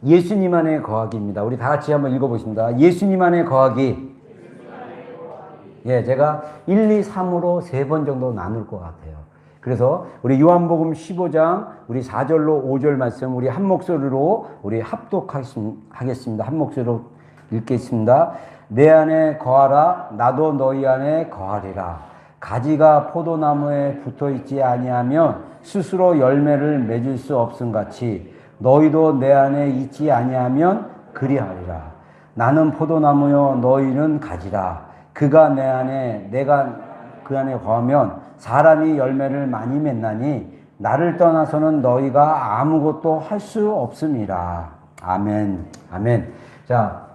예수님 안에 거하기입니다. 우리 다 같이 한번 읽어보겠습니다. 예수님 안에 거하기. 예, 제가 1, 2, 3으로 3번 정도 나눌 것 같아요. 그래서 우리 요한복음 15장 우리 4절로 5절 말씀 우리 한 목소리로 우리 합독하겠습니다. 한 목소리로 읽겠습니다. 내 안에 거하라 나도 너희 안에 거하리라. 가지가 포도나무에 붙어있지 아니하면 스스로 열매를 맺을 수 없음같이 너희도 내 안에 있지 아니하면 그리하리라. 나는 포도나무요 너희는 가지라. 그가 내 안에 내가 그 안에 거하면 사람이 열매를 많이 맺나니 나를 떠나서는 너희가 아무것도 할 수 없음이라. 아멘. 아멘. 자,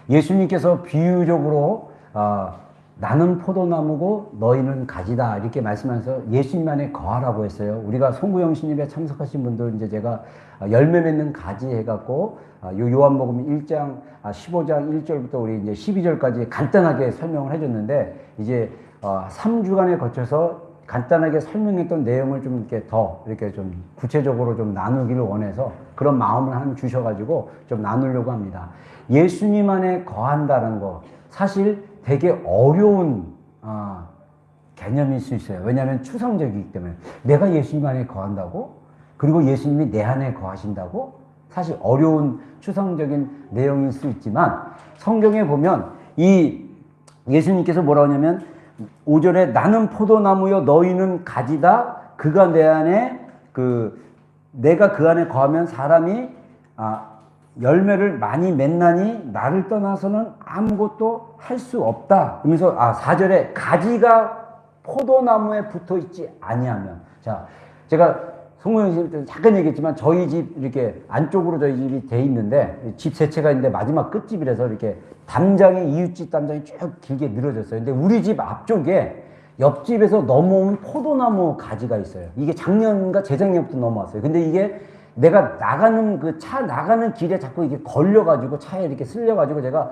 예수님께서 비유적으로 나는 포도나무고 너희는 가지다 이렇게 말씀하면서 예수님 안에 거하라고 했어요. 우리가 송구영 신입에 참석하신 분들 이제 제가 열매 맺는 가지 해갖고 요한복음 1장 15장 1절부터 우리 이제 12절까지 간단하게 설명을 해줬는데 이제 3주간에 거쳐서 간단하게 설명했던 내용을 좀 이렇게 좀 구체적으로 좀 나누기를 원해서 그런 마음을 한 주셔가지고 좀 나누려고 합니다. 예수님 안에 거한다는 거 사실 되게 어려운 개념일 수 있어요. 왜냐하면 추상적이기 때문에 내가 예수님 안에 거한다고? 그리고 예수님이 내 안에 거하신다고? 사실 어려운 추상적인 내용일 수 있지만 성경에 보면 이 예수님께서 뭐라고 하냐면 5절에 나는 포도나무요 너희는 가지다. 그가 내 안에 내가 그 안에 거하면 사람이 열매를 많이 맺나니 나를 떠나서는 아무것도 할 수 없다. 그러면서 4절에 가지가 포도나무에 붙어 있지 아니하면. 자, 제가 송구영 선생님 잠깐 얘기했지만 저희 집 이렇게 안쪽으로 저희 집이 돼 있는데 집 세 채가 있는데 마지막 끝집이라서 이렇게 담장이 이웃집 담장이 쭉 길게 늘어졌어요. 근데 우리 집 앞쪽에 옆집에서 넘어온 포도나무 가지가 있어요. 이게 작년인가 재작년부터 넘어왔어요. 근데 이게 내가 나가는 차 나가는 길에 자꾸 이게 걸려가지고 차에 이렇게 쓸려가지고 제가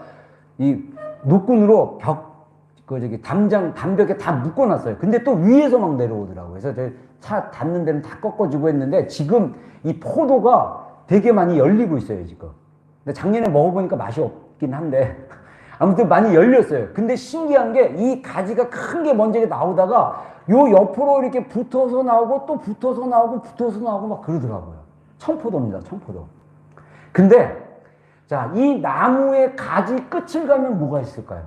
이 노끈으로 담벽에 다 묶어놨어요. 근데 또 위에서 막 내려오더라고요. 그래서 차 닿는 데는 다 꺾어주고 했는데 지금 이 포도가 되게 많이 열리고 있어요, 지금. 근데 작년에 먹어보니까 맛이 없긴 한데 아무튼 많이 열렸어요. 근데 신기한 게 이 가지가 큰 게 먼저 나오다가 요 옆으로 이렇게 붙어서 나오고 또 붙어서 나오고 막 그러더라고요. 청포도입니다, 청포도. 근데 자, 이 나무의 가지 끝을 가면 뭐가 있을까요?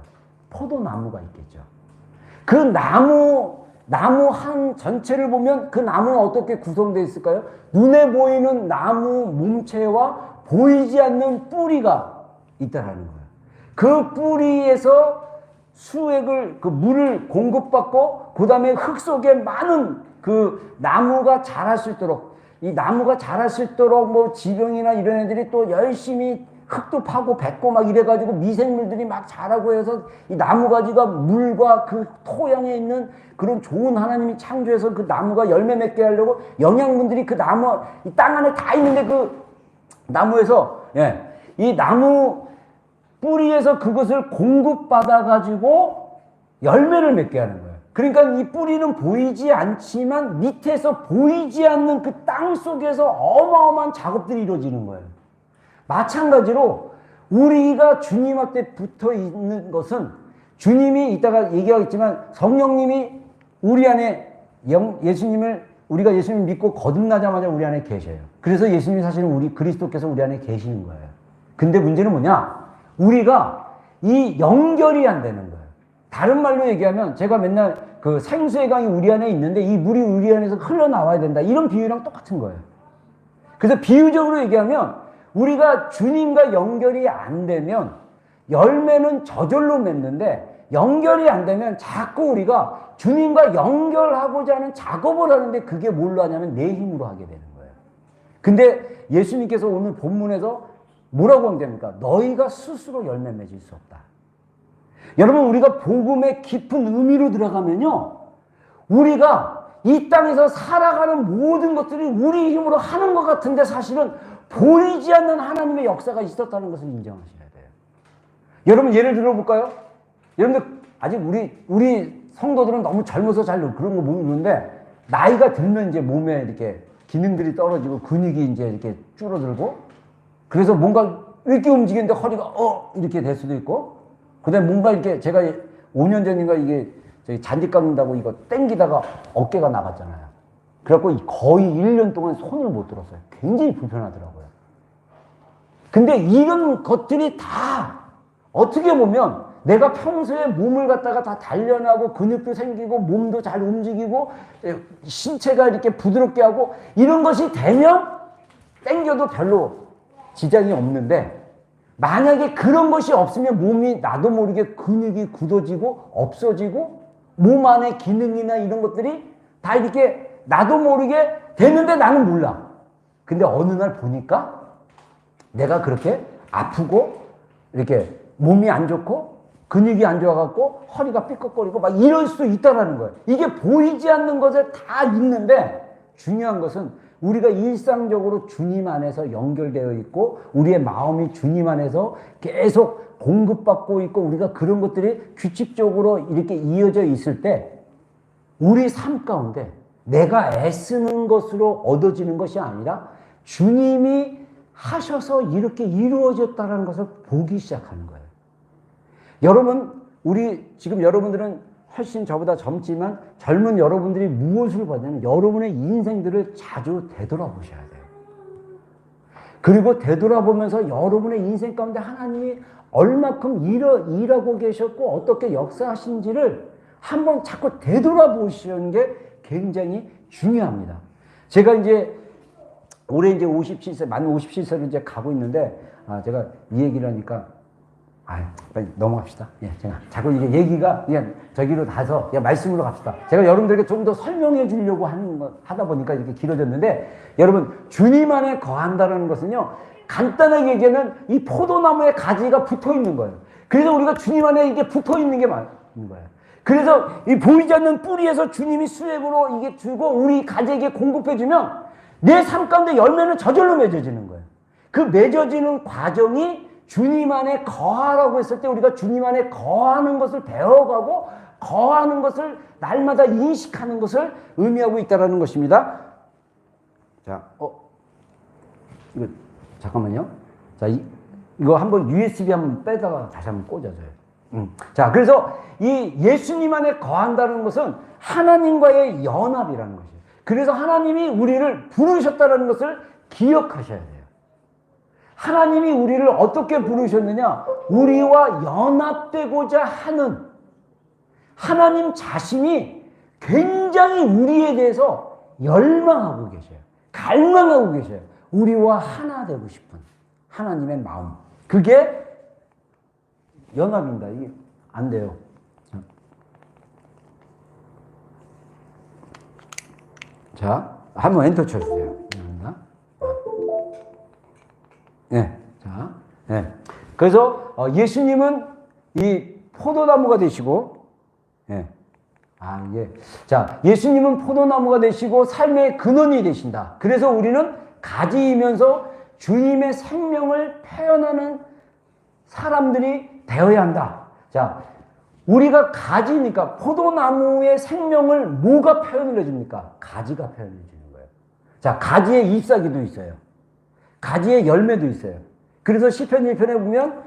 포도나무가 있겠죠. 그 나무 한 전체를 보면 그 나무는 어떻게 구성되어 있을까요? 눈에 보이는 나무 몸체와 보이지 않는 뿌리가 있다라는 거예요. 그 뿌리에서 수액을 물을 공급받고 그 다음에 흙 속에 많은 그 나무가 자랄 수 있도록 이 나무가 자랄 수 있도록 뭐 지병이나 이런 애들이 또 열심히 흙도 파고 뱉고 막 이래가지고 미생물들이 막 자라고 해서 이 나무가지가 물과 그 토양에 있는 그런 좋은 하나님이 창조해서 그 나무가 열매 맺게 하려고 영양분들이 그 나무, 이 땅 안에 다 있는데 그 나무에서, 이 나무 뿌리에서 그것을 공급받아가지고 열매를 맺게 하는 거예요. 그러니까 이 뿌리는 보이지 않지만 밑에서 보이지 않는 그 땅 속에서 어마어마한 작업들이 이루어지는 거예요. 마찬가지로 우리가 주님 앞에 붙어 있는 것은 주님이 이따가 얘기하겠지만 성령님이 우리 안에 우리가 예수님을 믿고 거듭나자마자 우리 안에 계셔요. 그래서 예수님이 사실은 우리 그리스도께서 우리 안에 계시는 거예요. 근데 문제는 뭐냐? 우리가 이 연결이 안 되는 거예요. 다른 말로 얘기하면 제가 맨날 그 생수의 강이 우리 안에 있는데 이 물이 우리 안에서 흘러나와야 된다. 이런 비유랑 똑같은 거예요. 그래서 비유적으로 얘기하면 우리가 주님과 연결이 안 되면 열매는 저절로 맺는데 연결이 안 되면 자꾸 우리가 주님과 연결하고자 하는 작업을 하는데 그게 뭘로 하냐면 내 힘으로 하게 되는 거예요. 근데 예수님께서 오늘 본문에서 뭐라고 하면 됩니까? 너희가 스스로 열매 맺을 수 없다. 여러분 우리가 복음의 깊은 의미로 들어가면요. 우리가 이 땅에서 살아가는 모든 것들이 우리 힘으로 하는 것 같은데 사실은 보이지 않는 하나님의 역사가 있었다는 것을 인정하셔야 돼요. 여러분 예를 들어볼까요? 여러분들 아직 우리 성도들은 너무 젊어서 잘 그런 거 모르는데 나이가 들면 이제 몸에 이렇게 기능들이 떨어지고 근육이 이제 이렇게 줄어들고 그래서 뭔가 이렇게 움직이는데 허리가 이렇게 될 수도 있고, 그다음에 뭔가 이렇게 제가 5년 전인가 이게 저기 잔디 깎는다고 이거 땡기다가 어깨가 나갔잖아요. 그래갖고 거의 1년 동안 손을 못 들었어요. 굉장히 불편하더라고요. 근데 이런 것들이 다 어떻게 보면 내가 평소에 몸을 갖다가 다 단련하고 근육도 생기고 몸도 잘 움직이고 신체가 이렇게 부드럽게 하고 이런 것이 되면 땡겨도 별로 지장이 없는데, 만약에 그런 것이 없으면 몸이 나도 모르게 근육이 굳어지고 없어지고 몸 안의 기능이나 이런 것들이 다 이렇게 나도 모르게 되는데 나는 몰라. 근데 어느 날 보니까 내가 그렇게 아프고 이렇게 몸이 안 좋고 근육이 안 좋아갖고 허리가 삐걱거리고 막 이럴 수 있다는 거예요. 이게 보이지 않는 것에 다 있는데, 중요한 것은 우리가 일상적으로 주님 안에서 연결되어 있고 우리의 마음이 주님 안에서 계속 공급받고 있고 우리가 그런 것들이 규칙적으로 이렇게 이어져 있을 때 우리 삶 가운데 내가 애쓰는 것으로 얻어지는 것이 아니라 주님이 하셔서 이렇게 이루어졌다는 것을 보기 시작하는 거예요. 여러분, 지금 여러분들은 훨씬 저보다 젊지만 젊은 여러분들이 무엇을 받냐면 여러분의 인생들을 자주 되돌아보셔야 돼요. 그리고 되돌아보면서 여러분의 인생 가운데 하나님이 얼마큼 일하고 계셨고 어떻게 역사하신지를 한번 자꾸 되돌아보시는 게 굉장히 중요합니다. 제가 이제 올해 이제 57세, 만 57세로 이제 가고 있는데, 제가 이 얘기를 하니까 빨리 넘어갑시다. 예, 제가 자꾸 이게 얘기가 그냥 저기로 가서 그냥 말씀으로 갑시다. 제가 여러분들에게 좀 더 설명해 주려고 하다 보니까 이렇게 길어졌는데, 여러분, 주님 안에 거한다는 것은요, 간단하게 얘기하면 이 포도나무에 가지가 붙어 있는 거예요. 그래서 우리가 주님 안에 이게 붙어 있는 게 맞는 거예요. 그래서 이 보이지 않는 뿌리에서 주님이 수액으로 이게 주고 우리 가지에게 공급해 주면 내 삶 가운데 열매는 저절로 맺어지는 거예요. 그 맺어지는 과정이 주님 안에 거하라고 했을 때 우리가 주님 안에 거하는 것을 배워가고 거하는 것을 날마다 인식하는 것을 의미하고 있다는 것입니다. 자, 이거 잠깐만요. 자, 이거 한번 USB 한번 빼다가 다시 한번 꽂아줘요. 자, 그래서 이 예수님 안에 거한다는 것은 하나님과의 연합이라는 것이에요. 그래서 하나님이 우리를 부르셨다는 것을 기억하셔야 돼요. 하나님이 우리를 어떻게 부르셨느냐? 우리와 연합되고자 하는 하나님 자신이 굉장히 우리에 대해서 열망하고 계셔요. 갈망하고 계셔요. 우리와 하나 되고 싶은 하나님의 마음. 그게 연합입니다. 이게 안 돼요. 자, 한번 엔터 쳐주세요. 네, 자, 네. 그래서 예수님은 이 포도나무가 되시고, 네. 자, 예수님은 포도나무가 되시고 삶의 근원이 되신다. 그래서 우리는 가지이면서 주님의 생명을 표현하는 사람들이 되어야 한다. 자, 우리가 가지니까 포도나무의 생명을 뭐가 표현을 해줍니까? 가지가 표현해 주는 거예요. 자, 가지에 잎사귀도 있어요. 가지에 열매도 있어요. 그래서 시편 1편에 보면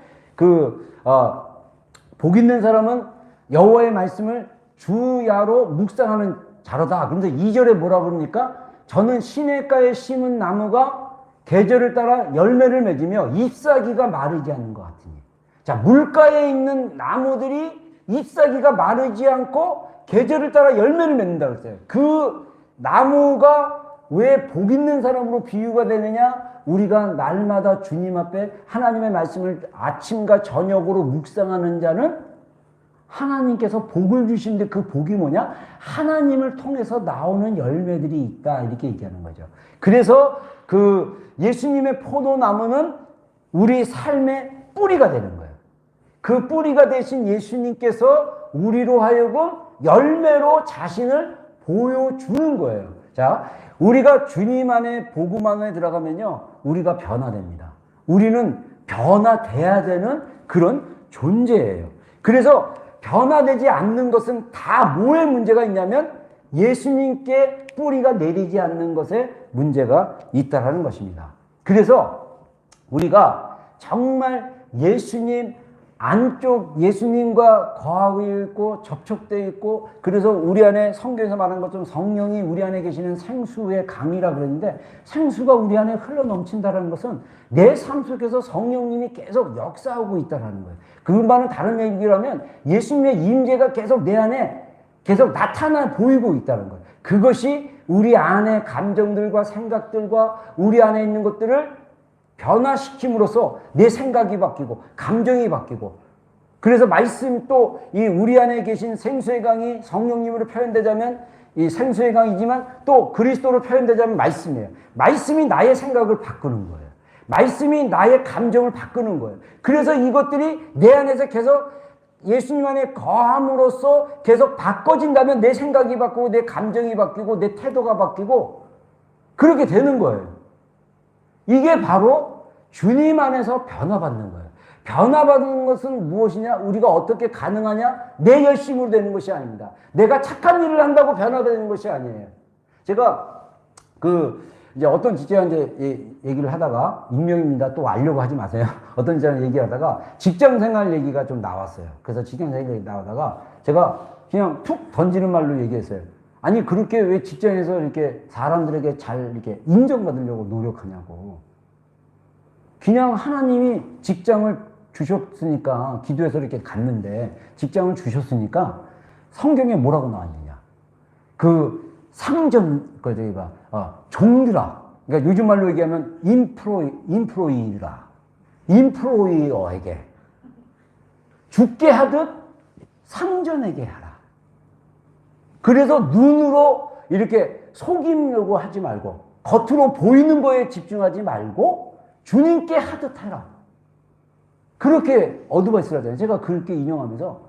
복 있는 사람은 여호와의 말씀을 주야로 묵상하는 자로다. 그런데 2절에 뭐라 그럽니까? 저는 시냇가에 심은 나무가 계절을 따라 열매를 맺으며 잎사귀가 마르지 않는 것 같으니. 자, 물가에 있는 나무들이 잎사귀가 마르지 않고 계절을 따라 열매를 맺는다고 했어요. 그 나무가 왜 복 있는 사람으로 비유가 되느냐? 우리가 날마다 주님 앞에 하나님의 말씀을 아침과 저녁으로 묵상하는 자는 하나님께서 복을 주시는데 그 복이 뭐냐? 하나님을 통해서 나오는 열매들이 있다. 이렇게 얘기하는 거죠. 그래서 그 예수님의 포도나무는 우리 삶의 뿌리가 되는 거예요. 그 뿌리가 되신 예수님께서 우리로 하여금 열매로 자신을 보여주는 거예요. 자, 우리가 주님 안에 복음 안에 들어가면요, 우리가 변화됩니다. 우리는 변화돼야 되는 그런 존재예요. 그래서 변화되지 않는 것은 다 뭐에 문제가 있냐면 예수님께 뿌리가 내리지 않는 것에 문제가 있다라는 것입니다. 그래서 우리가 정말 예수님 안쪽 예수님과 거하고 있고 접촉되어 있고, 그래서 우리 안에 성경에서 말하는 것처럼 성령이 우리 안에 계시는 생수의 강이라 그랬는데, 생수가 우리 안에 흘러 넘친다는 것은 내 삶 속에서 성령님이 계속 역사하고 있다는 거예요. 그 말은 다른 얘기로 하면 예수님의 임재가 계속 내 안에 계속 나타나 보이고 있다는 거예요. 그것이 우리 안의 감정들과 생각들과 우리 안에 있는 것들을 변화시킴으로써 내 생각이 바뀌고 감정이 바뀌고, 그래서 말씀 또 이 우리 안에 계신 생수의 강이 성령님으로 표현되자면 이 생수의 강이지만 또 그리스도로 표현되자면 말씀이에요. 말씀이 나의 생각을 바꾸는 거예요. 말씀이 나의 감정을 바꾸는 거예요. 그래서 이것들이 내 안에서 계속 예수님 안에 거함으로써 계속 바꿔진다면 내 생각이 바뀌고 내 감정이 바뀌고 내 태도가 바뀌고 그렇게 되는 거예요. 이게 바로 주님 안에서 변화받는 거예요. 변화받는 것은 무엇이냐? 우리가 어떻게 가능하냐? 내 열심으로 되는 것이 아닙니다. 내가 착한 일을 한다고 변화되는 것이 아니에요. 제가 이제 어떤 직장한테 얘기를 하다가, 익명입니다. 또 알려고 하지 마세요. 어떤 직장한테 얘기하다가 직장 생활 얘기가 좀 나왔어요. 그래서 직장 생활 얘기 나오다가 제가 그냥 툭 던지는 말로 얘기했어요. 아니, 그렇게 왜 직장에서 이렇게 사람들에게 잘 이렇게 인정받으려고 노력하냐고. 그냥 하나님이 직장을 주셨으니까, 기도해서 이렇게 갔는데 직장을 주셨으니까 성경에 뭐라고 나왔느냐. 종들아. 그러니까 요즘 말로 얘기하면 인프로이어에게 죽게 하듯 상전에게 하라. 그래서 눈으로 이렇게 속이려고 하지 말고, 겉으로 보이는 거에 집중하지 말고 주님께 하듯 해라. 그렇게 어드바이스를 하잖아요. 제가 그렇게 인용하면서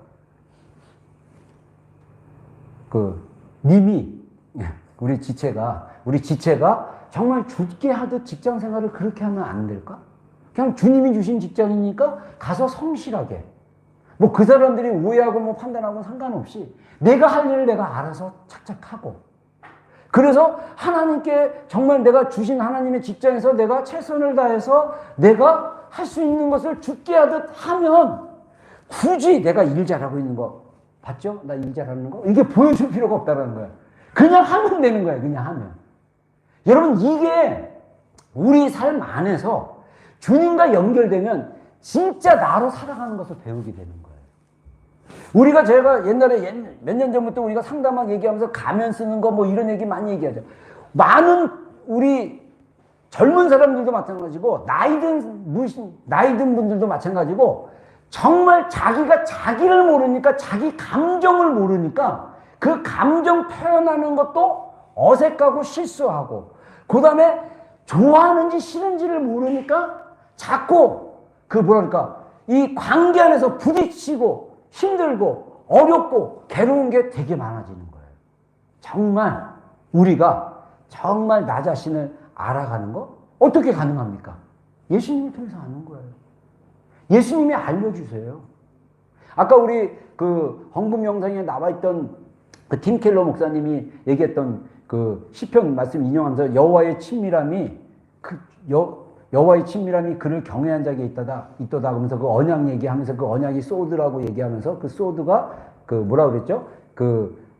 우리 지체가 정말 죽게 하듯 직장 생활을 그렇게 하면 안 될까? 그냥 주님이 주신 직장이니까 가서 성실하게, 뭐 그 사람들이 오해하고 뭐 판단하고 상관없이 내가 할 일을 내가 알아서 착착 하고, 그래서 하나님께 정말 내가 주신 하나님의 직장에서 내가 최선을 다해서 내가 할 수 있는 것을 죽게 하듯 하면, 굳이 내가 일 잘하고 있는 거 봤죠? 나 일 잘하는 거? 이게 보여줄 필요가 없다는 거야. 그냥 하면 되는 거야. 그냥 하면. 여러분, 이게 우리 삶 안에서 주님과 연결되면 진짜 나로 살아가는 것을 배우게 되는 거예요. 제가 옛날에 몇 년 전부터 우리가 상담학 얘기하면서 가면 쓰는 거 뭐 이런 얘기 많이 얘기하죠. 많은 우리 젊은 사람들도 마찬가지고 나이든 분들도 마찬가지고, 정말 자기가 자기를 모르니까, 자기 감정을 모르니까 그 감정 표현하는 것도 어색하고 실수하고, 그 다음에 좋아하는지 싫은지를 모르니까 자꾸 이 관계 안에서 부딪히고 힘들고 어렵고 괴로운 게 되게 많아지는 거예요. 정말 우리가 정말 나 자신을 알아가는 거 어떻게 가능합니까? 예수님을 통해서 아는 거예요. 예수님이 알려주세요. 아까 우리 헌금 영상에 나와 있던 팀 켈러 목사님이 얘기했던 시편 말씀 인용하면서 여호와의 친밀함이 그를 경외한 자에게 있도다 그러면서 그 언약 얘기하면서, 그 언약이 소드라고 얘기하면서, 그 소드가 뭐라 그랬죠?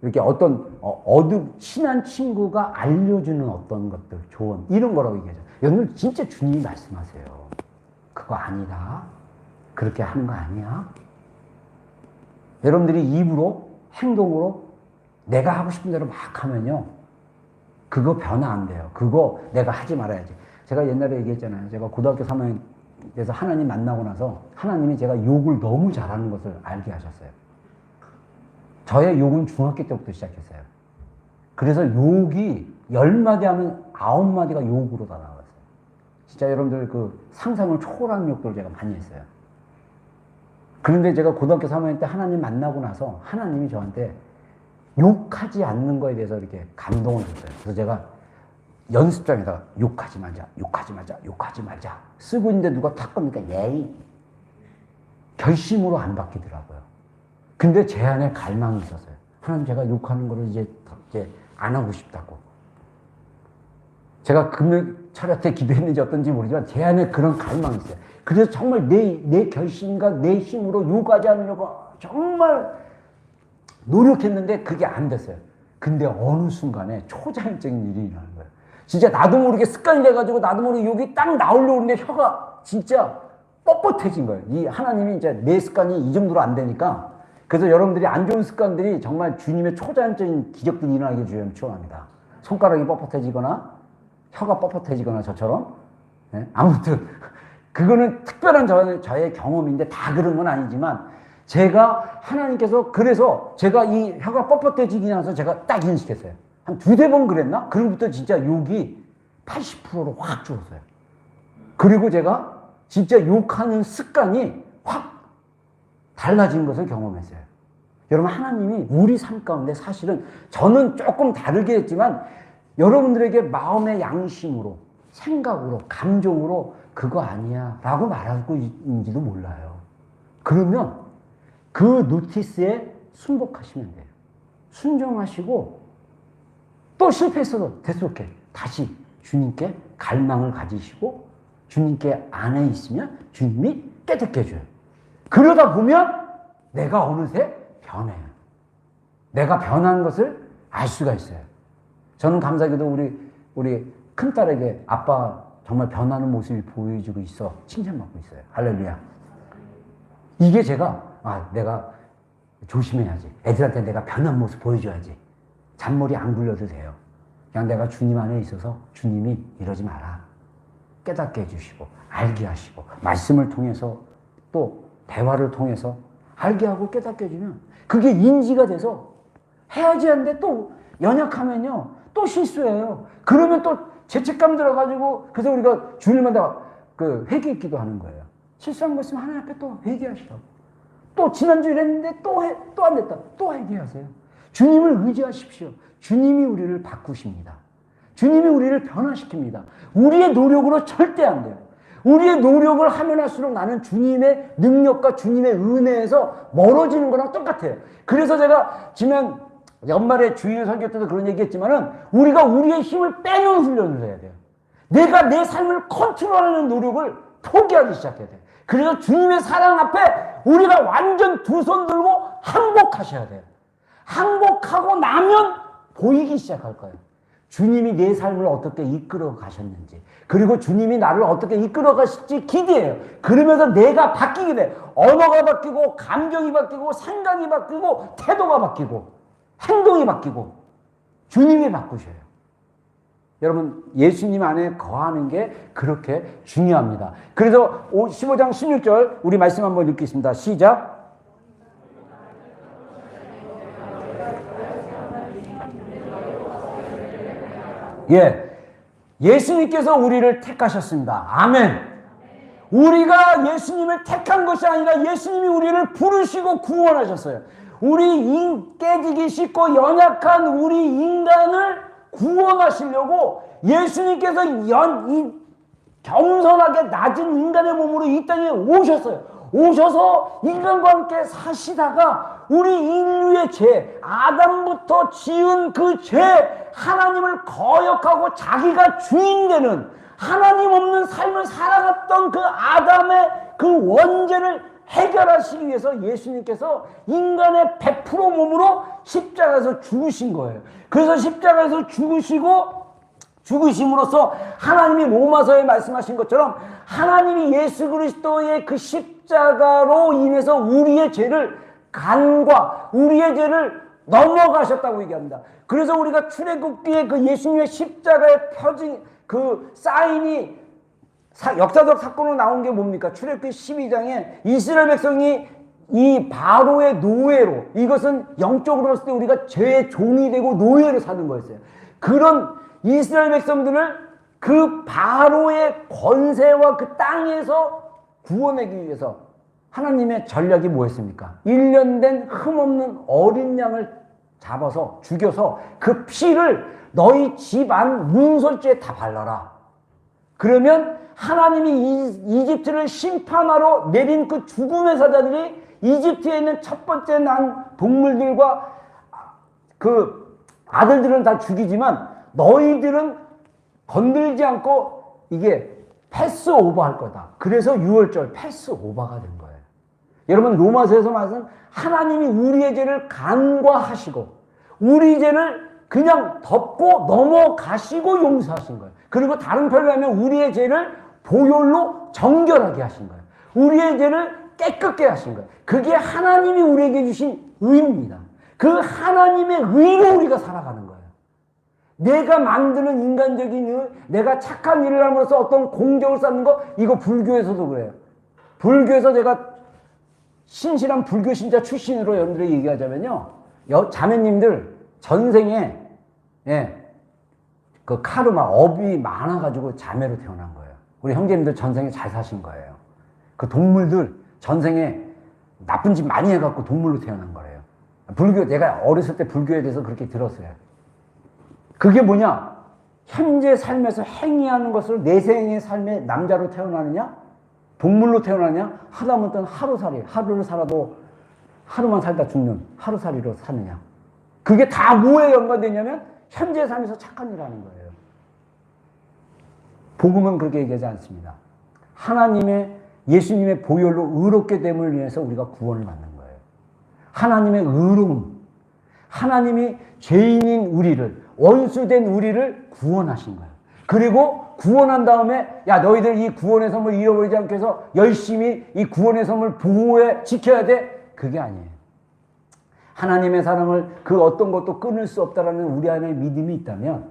이렇게 어떤 친한 친구가 알려주는 어떤 것들, 조언, 이런 거라고 얘기하죠. 여러분, 진짜 주님이 말씀하세요. 그거 아니다. 그렇게 하는 거 아니야. 여러분들이 입으로, 행동으로 내가 하고 싶은 대로 막 하면요, 그거 변화 안 돼요. 그거 내가 하지 말아야지. 제가 옛날에 얘기했잖아요. 제가 고등학교 3학년에서 하나님 만나고 나서 하나님이 제가 욕을 너무 잘하는 것을 알게 하셨어요. 저의 욕은 중학교 때부터 시작했어요. 그래서 욕이 10마디 하면 9마디가 욕으로 다 나왔어요. 진짜 여러분들 상상을 초월하는 욕들을 제가 많이 했어요. 그런데 제가 고등학교 3학년 때 하나님 만나고 나서 하나님이 저한테 욕하지 않는 거에 대해서 이렇게 감동을 줬어요. 그래서 제가 연습장에다가 욕하지 말자 쓰고 있는데 누가 탁 겁니까? 예의. 결심으로 안 바뀌더라고요. 근데 제 안에 갈망이 있었어요. 하나님, 제가 욕하는 거를 이제 안 하고 싶다고. 제가 금요철야 때 기도했는지 어떤지 모르지만 제 안에 그런 갈망이 있어요. 그래서 정말 내 결심과 내 힘으로 요가지 않으려고 정말 노력했는데 그게 안 됐어요. 근데 어느 순간에 초자연적인 일이 일어나는 거예요. 진짜 나도 모르게 습관이 돼가지고 나도 모르게 여기 딱 나오려고 하는데 혀가 진짜 뻣뻣해진 거예요. 이 하나님이 이제 내 습관이 이 정도로 안 되니까. 그래서 여러분들이 안 좋은 습관들이 정말 주님의 초자연적인 기적들이 일어나게 주님 축원합니다. 손가락이 뻣뻣해지거나 혀가 뻣뻣해지거나 저처럼. 네? 아무튼 그거는 특별한 저의 경험인데 다 그런 건 아니지만 제가 하나님께서 그래서 제가 이 혀가 뻣뻣해지기 나서 제가 딱 인식했어요. 한 두세 번 그랬나? 그로부터 진짜 욕이 80%로 확 줄었어요. 그리고 제가 진짜 욕하는 습관이 확 달라진 것을 경험했어요. 여러분, 하나님이 우리 삶 가운데 사실은 저는 조금 다르게 했지만 여러분들에게 마음의 양심으로, 생각으로, 감정으로 그거 아니야 라고 말하고 있는지도 몰라요. 그러면 그 노티스에 순복하시면 돼요. 순종하시고 또 실패했어도 됐어, 오케이. 다시 주님께 갈망을 가지시고 주님께 안에 있으면 주님이 깨닫게 해줘요. 그러다 보면 내가 어느새 변해요. 내가 변한 것을 알 수가 있어요. 저는 감사하게도 우리 큰딸에게 아빠 정말 변하는 모습이 보여주고 있어 칭찬받고 있어요. 할렐루야. 이게 제가 내가 조심해야지. 애들한테 내가 변한 모습 보여줘야지. 잔머리 안 굴려도 돼요. 그냥 내가 주님 안에 있어서 주님이 이러지 마라. 깨닫게 해주시고 알게 하시고 말씀을 통해서 또 대화를 통해서 알게 하고 깨닫게 해주면 그게 인지가 돼서 해야지 하는데 또 연약하면요 또 실수해요. 그러면 또 죄책감 들어가지고 그래서 우리가 주일마다 그 회개 기도하는 거예요. 실수한 거 있으면 하나님 앞에 또 회개하시라고. 또 지난주에 했는데 또 안 됐다. 또 회개하세요. 주님을 의지하십시오. 주님이 우리를 바꾸십니다. 주님이 우리를 변화시킵니다. 우리의 노력으로 절대 안 돼요. 우리의 노력을 하면 할수록 나는 주님의 능력과 주님의 은혜에서 멀어지는 거랑 똑같아요. 그래서 제가 지난 연말에 주일 설교 때도 그런 얘기 했지만은 우리가 우리의 힘을 빼는 훈련을 해야 돼요. 내가 내 삶을 컨트롤하는 노력을 포기하기 시작해야 돼요. 그래서 주님의 사랑 앞에 우리가 완전 두 손 들고 항복하셔야 돼요. 항복하고 나면 보이기 시작할 거예요. 주님이 내 삶을 어떻게 이끌어 가셨는지, 그리고 주님이 나를 어떻게 이끌어 가실지 기대해요. 그러면서 내가 바뀌게 돼. 언어가 바뀌고, 감정이 바뀌고, 생각이 바뀌고, 태도가 바뀌고, 행동이 바뀌고, 주님이 바꾸셔요. 여러분, 예수님 안에 거하는 게 그렇게 중요합니다. 그래서 15장 16절 우리 말씀 한번 읽겠습니다. 시작. 예수님께서 우리를 택하셨습니다. 아멘. 우리가 예수님을 택한 것이 아니라 예수님이 우리를 부르시고 구원하셨어요. 우리 깨지기 쉽고 연약한 우리 인간을 구원하시려고 예수님께서 겸손하게 낮은 인간의 몸으로 이 땅에 오셨어요. 오셔서 인간과 함께 사시다가 우리 인류의 죄, 아담부터 지은 그 죄, 하나님을 거역하고 자기가 주인 되는 하나님 없는 삶을 살아갔던 그 아담의 그 원죄를 해결하시기 위해서 예수님께서 인간의 100% 몸으로 십자가에서 죽으신 거예요. 그래서 십자가에서 죽으심으로써 하나님이 로마서에 말씀하신 것처럼 하나님이 예수 그리스도의 그 십자가로 인해서 우리의 죄를 간과 우리의 죄를 넘어가셨다고 얘기합니다. 그래서 우리가 출애굽기에 그 예수님의 십자가에 펴진 그 사인이 역사적 사건으로 나온 게 뭡니까? 출애굽기 12장에 이스라엘 백성이 이 바로의 노예로, 이것은 영적으로 봤을 때 우리가 죄의 종이 되고 노예로 사는 거였어요. 그런 이스라엘 백성들을 그 바로의 권세와 그 땅에서 구원하기 위해서 하나님의 전략이 뭐였습니까? 1년 된 흠없는 어린 양을 잡아서 죽여서 그 피를 너희 집안 문설주에 다 발라라. 그러면 하나님이 이집트를 심판하러 내린 그 죽음의 사자들이 이집트에 있는 첫 번째 난 동물들과 그 아들들은 다 죽이지만 너희들은 건들지 않고 이게 패스 오버할 거다. 그래서 6월절 패스 오버가 된 거예요. 여러분 로마서에서 말씀 하나님이 우리의 죄를 간과하시고 우리 죄를 그냥 덮고 넘어가시고 용서하신 거예요. 그리고 다른 표현을 하면 우리의 죄를 보혈로 정결하게 하신 거예요. 우리의 죄를 깨끗게 하신 거예요. 그게 하나님이 우리에게 주신 의입니다. 그 하나님의 의로 우리가 살아가는 거예요. 내가 만드는 인간적인 의, 내가 착한 일을 함으로써 어떤 공적을 쌓는 거, 이거 불교에서도 그래요. 불교에서 제가 신실한 불교 신자 출신으로 여러분들이 얘기하자면요, 자매님들 전생에 그 카르마, 업이 많아가지고 자매로 태어난 거예요. 우리 형제님들 전생에 잘 사신 거예요. 그 동물들 전생에 나쁜 짓 많이 해갖고 동물로 태어난 거예요. 불교, 내가 어렸을 때 불교에 대해서 그렇게 들었어요. 그게 뭐냐? 현재 삶에서 행위하는 것을 내생의 삶에 남자로 태어나느냐? 동물로 태어나느냐? 하다못해 하루살이, 하루를 살아도 하루만 살다 죽는 하루살이로 사느냐? 그게 다 뭐에 연관되냐면 현재 삶에서 착한 일 하는 거예요. 복음은 그렇게 얘기하지 않습니다. 예수님의 보혈로 의롭게 됨을 위해서 우리가 구원을 받는 거예요. 하나님의 의로움, 하나님이 죄인인 우리를, 원수된 우리를 구원하신 거예요. 그리고 구원한 다음에 야 너희들 이 구원의 선물 잃어버리지 않게 해서 열심히 이 구원의 선물 보호해 지켜야 돼. 그게 아니에요. 하나님의 사랑을 그 어떤 것도 끊을 수 없다라는 우리 안에 믿음이 있다면